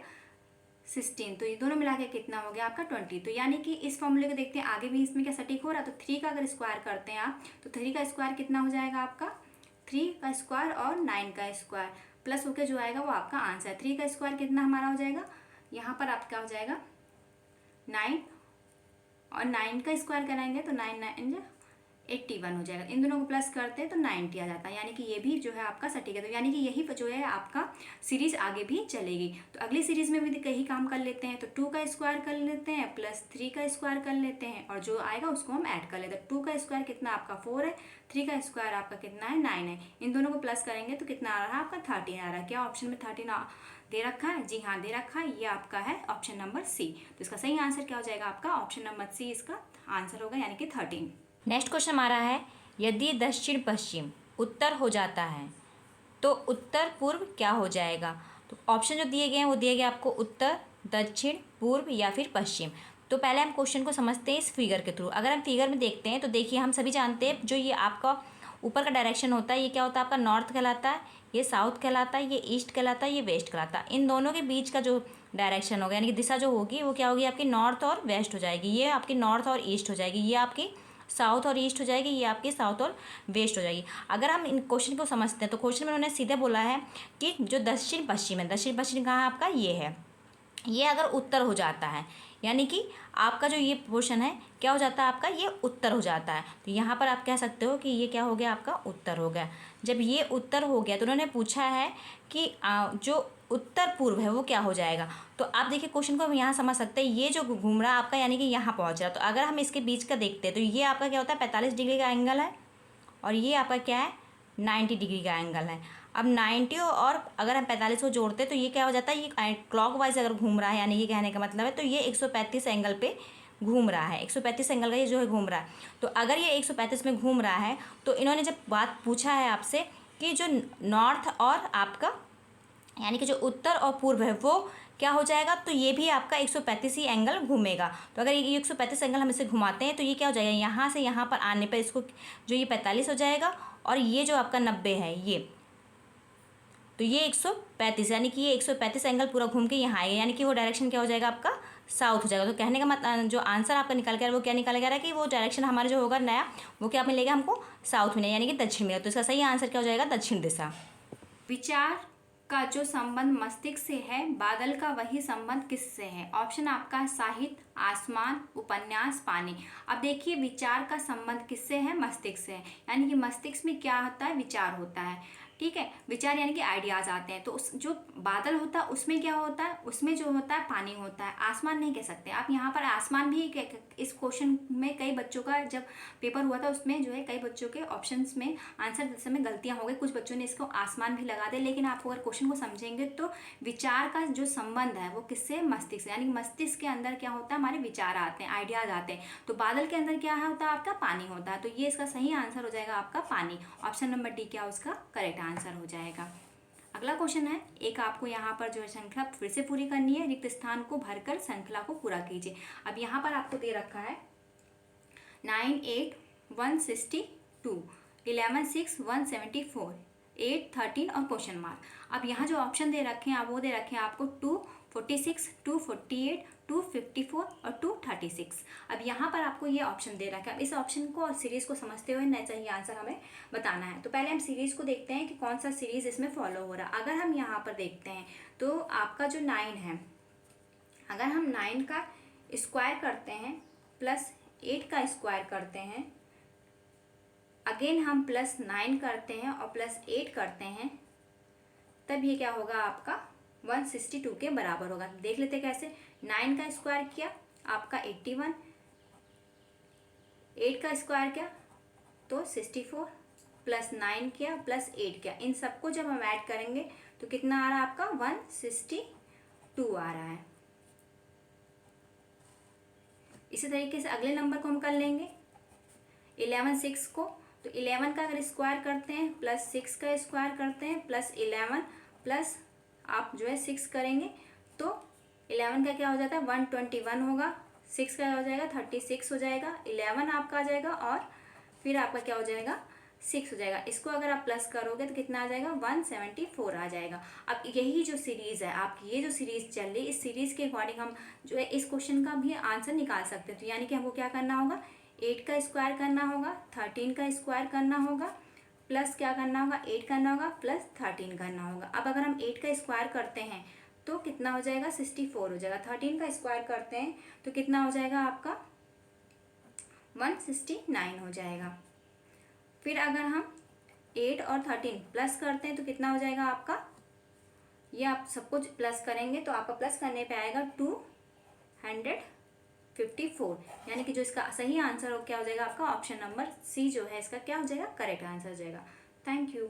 16, तो ये दोनों मिला के कितना हो गया आपका 20। तो यानी कि इस फॉर्मूले को देखते हैं आगे भी इसमें क्या सटीक हो रहा है। तो 3 का अगर स्क्वायर करते हैं आप तो 3 का स्क्वायर कितना हो जाएगा आपका 3 का स्क्वायर और 9 का स्क्वायर प्लस होकर जो आएगा वो आपका आंसर। 3 का स्क्वायर कितना हमारा हो जाएगा, यहाँ पर आपका हो जाएगा 9 और 9 का स्क्वायर कराएंगे तो 9 9 81 हो जाएगा। इन दोनों को प्लस करते हैं तो 90 आ जाता है। यानी कि ये भी जो है आपका सटीक है। तो यानी कि यही जो है आपका सीरीज आगे भी चलेगी। तो अगली सीरीज में भी कहीं काम कर लेते हैं। तो 2 का स्क्वायर कर लेते हैं प्लस 3 का स्क्वायर कर लेते हैं और जो आएगा उसको हम ऐड कर लेते हैं। 2 का स्क्वायर कितना आपका 4 है, 3 का स्क्वायर आपका कितना है 9 है। इन दोनों को प्लस करेंगे तो कितना आ रहा है आपका 13 आ रहा है। क्या ऑप्शन में 13 दे रखा है? जी हाँ दे रखा है। ये आपका है ऑप्शन नंबर सी। तो इसका सही आंसर क्या हो जाएगा आपका ऑप्शन नंबर सी इसका आंसर होगा, यानी कि 13। नेक्स्ट क्वेश्चन हमारा है यदि दक्षिण पश्चिम उत्तर हो जाता है तो उत्तर पूर्व क्या हो जाएगा। तो ऑप्शन जो दिए गए हैं वो दिए गए आपको उत्तर, दक्षिण, पूर्व या फिर पश्चिम। तो पहले हम क्वेश्चन को समझते हैं इस फिगर के थ्रू। अगर हम फिगर में देखते हैं तो देखिए हम सभी जानते हैं जो ये आपका ऊपर का डायरेक्शन होता है ये क्या होता है आपका नॉर्थ कहलाता है, ये साउथ कहलाता है, ये ईस्ट कहलाता है, ये वेस्ट कहलाता है। इन दोनों के बीच का जो डायरेक्शन होगा यानी कि दिशा जो होगी वो क्या होगी आपकी नॉर्थ और वेस्ट हो जाएगी। ये आपकी नॉर्थ और ईस्ट हो जाएगी, ये आपकी साउथ और ईस्ट हो जाएगी, ये आपकी साउथ और वेस्ट हो जाएगी। अगर हम इन क्वेश्चन को समझते हैं तो क्वेश्चन में उन्होंने सीधे बोला है कि जो दक्षिण पश्चिम है, दक्षिण पश्चिम कहाँ है आपका ये है, ये अगर उत्तर हो जाता है यानी कि आपका जो ये पोर्शन है क्या हो जाता है आपका ये उत्तर हो जाता है। तो यहाँ पर आप कह सकते हो कि ये क्या हो गया आपका उत्तर हो गया। जब ये उत्तर हो गया तो उन्होंने पूछा है कि जो उत्तर पूर्व है वो क्या हो जाएगा। तो आप देखिए क्वेश्चन को हम यहाँ समझ सकते हैं, ये जो घूम रहा है आपका यानी कि यहाँ पहुँच रहा है। तो अगर हम इसके बीच का देखते हैं तो ये आपका क्या होता है 45 डिग्री का एंगल है और ये आपका क्या है 90 डिग्री का एंगल है। अब 90 और अगर हम 45 को जोड़ते हैं तो ये क्या हो जाता है, ये क्लॉकवाइज अगर घूम रहा है यानी ये कहने का मतलब है तो ये 135 एंगल पे घूम रहा है, 135 एंगल का ये जो है घूम रहा है। तो अगर ये 135 में घूम रहा है तो इन्होंने जब बात पूछा है आपसे कि जो नॉर्थ और आपका यानी कि जो उत्तर और पूर्व है वो क्या हो जाएगा, तो ये भी आपका 135 ही एंगल घूमेगा। तो अगर ये 135 एंगल हम इसे घुमाते हैं तो ये क्या हो जाएगा, यहाँ से यहाँ पर आने पर इसको जो ये 45 हो जाएगा और ये जो आपका 90 है ये, तो ये 135 यानी कि ये 135 एंगल पूरा घूम के यहाँ आएगा यानी कि वो डायरेक्शन क्या हो जाएगा आपका साउथ हो जाएगा। तो कहने का मतलब जो आंसर आपका निकल के आ रहा है वो क्या निकल के आ रहा है कि वो डायरेक्शन हमारा जो होगा नया वो क्या मिलेगा हमको साउथ मिलेगा यानी कि दक्षिण मिलेगा। तो इसका सही आंसर क्या हो जाएगा दक्षिण दिशा। विचार का जो संबंध मस्तिष्क से है, बादल का वही संबंध किससे है। ऑप्शन आपका है साहित्य, आसमान, उपन्यास, पानी। अब देखिए विचार का संबंध किससे है, मस्तिष्क से है। यानी कि मस्तिष्क में क्या होता है, विचार होता है। ठीक है, विचार यानी कि आइडियाज आते हैं। तो उस जो बादल होता है उसमें क्या होता है, उसमें जो होता है पानी होता है, आसमान नहीं कह सकते आप। यहाँ पर आसमान भी इस क्वेश्चन में कई बच्चों का जब पेपर हुआ था उसमें जो है कई बच्चों के ऑप्शंस में आंसर समय गलतियां हो गई, कुछ बच्चों ने इसको आसमान भी लगा दिया। लेकिन आप अगर क्वेश्चन को समझेंगे तो विचार का जो संबंध है वो किससे, मस्तिष्क से। यानी कि मस्तिष्क के अंदर क्या होता है, हमारे विचार आते हैं, आइडियाज आते हैं। तो बादल के अंदर क्या होता है आपका पानी होता है। तो ये इसका सही आंसर हो जाएगा आपका पानी। ऑप्शन नंबर डी क्या उसका करेक्ट आंसर हो जाएगा। अगला क्वेश्चन है, एक आपको यहाँ पर जो है श्रृंखला फिर से पूरी करनी है, रिक्त स्थान को भरकर श्रृंखला को पूरा कीजिए। अब यहाँ पर आपको दे रखा है 9 8 162, 11 6 174, 8 13 और क्वेश्चन मार्क। अब यहाँ जो ऑप्शन दे रखे हैं आप वो दे रखे हैं आपको 246, 248, 254 और 236। अब यहाँ पर आपको ये ऑप्शन दे रखा है। अब इस ऑप्शन को और सीरीज़ को समझते हुए नया सही आंसर हमें बताना है। तो पहले हम सीरीज़ को देखते हैं कि कौन सा सीरीज़ इसमें फॉलो हो रहा है। अगर हम यहाँ पर देखते हैं तो आपका जो 9 है, अगर हम 9 का स्क्वायर करते हैं प्लस 8 का स्क्वायर करते हैं, अगेन हम प्लस 9 करते हैं और प्लस 8 करते हैं, तब ये क्या होगा आपका 162 के बराबर होगा। देख लेते कैसे। 9 का स्क्वायर किया आपका 81, 8 का स्क्वायर किया तो 64, प्लस 9 किया प्लस 8 किया, इन सबको जब हम ऐड करेंगे तो कितना आ रहा है आपका 162 आ रहा है। इसी तरीके से अगले नंबर को हम कर लेंगे 11 6 को। तो 11 का अगर स्क्वायर करते हैं प्लस 6 का स्क्वायर करते हैं प्लस 11 प्लस आप जो है 6 करेंगे तो 11 का क्या हो जाता है 121 होगा, 6 का हो जाएगा 36 हो जाएगा, 11 आपका आ जाएगा और फिर आपका क्या हो जाएगा 6 हो जाएगा। इसको अगर आप प्लस करोगे तो कितना आ जाएगा 174 आ जाएगा। अब यही जो सीरीज़ है आपकी, ये जो सीरीज़ चल रही है, इस सीरीज़ के अकॉर्डिंग हम जो है इस क्वेश्चन का भी आंसर निकाल सकते हैं। तो यानी कि हमको क्या करना होगा 8 का स्क्वायर करना होगा, 13 का स्क्वायर करना होगा, प्लस क्या करना होगा 8 करना होगा प्लस 13 करना होगा। अब अगर हम 8 का स्क्वायर करते हैं तो कितना हो जाएगा 64 हो जाएगा। 13 का स्क्वायर करते हैं तो कितना हो जाएगा आपका 169 हो जाएगा। फिर अगर हम 8 और 13 प्लस करते हैं तो कितना हो जाएगा आपका, ये आप सब कुछ प्लस करेंगे तो आपका प्लस करने पे आएगा 254, यानी कि जो इसका सही आंसर हो क्या हो जाएगा आपका ऑप्शन नंबर सी जो है इसका क्या हो जाएगा करेक्ट आंसर हो जाएगा। Thank you.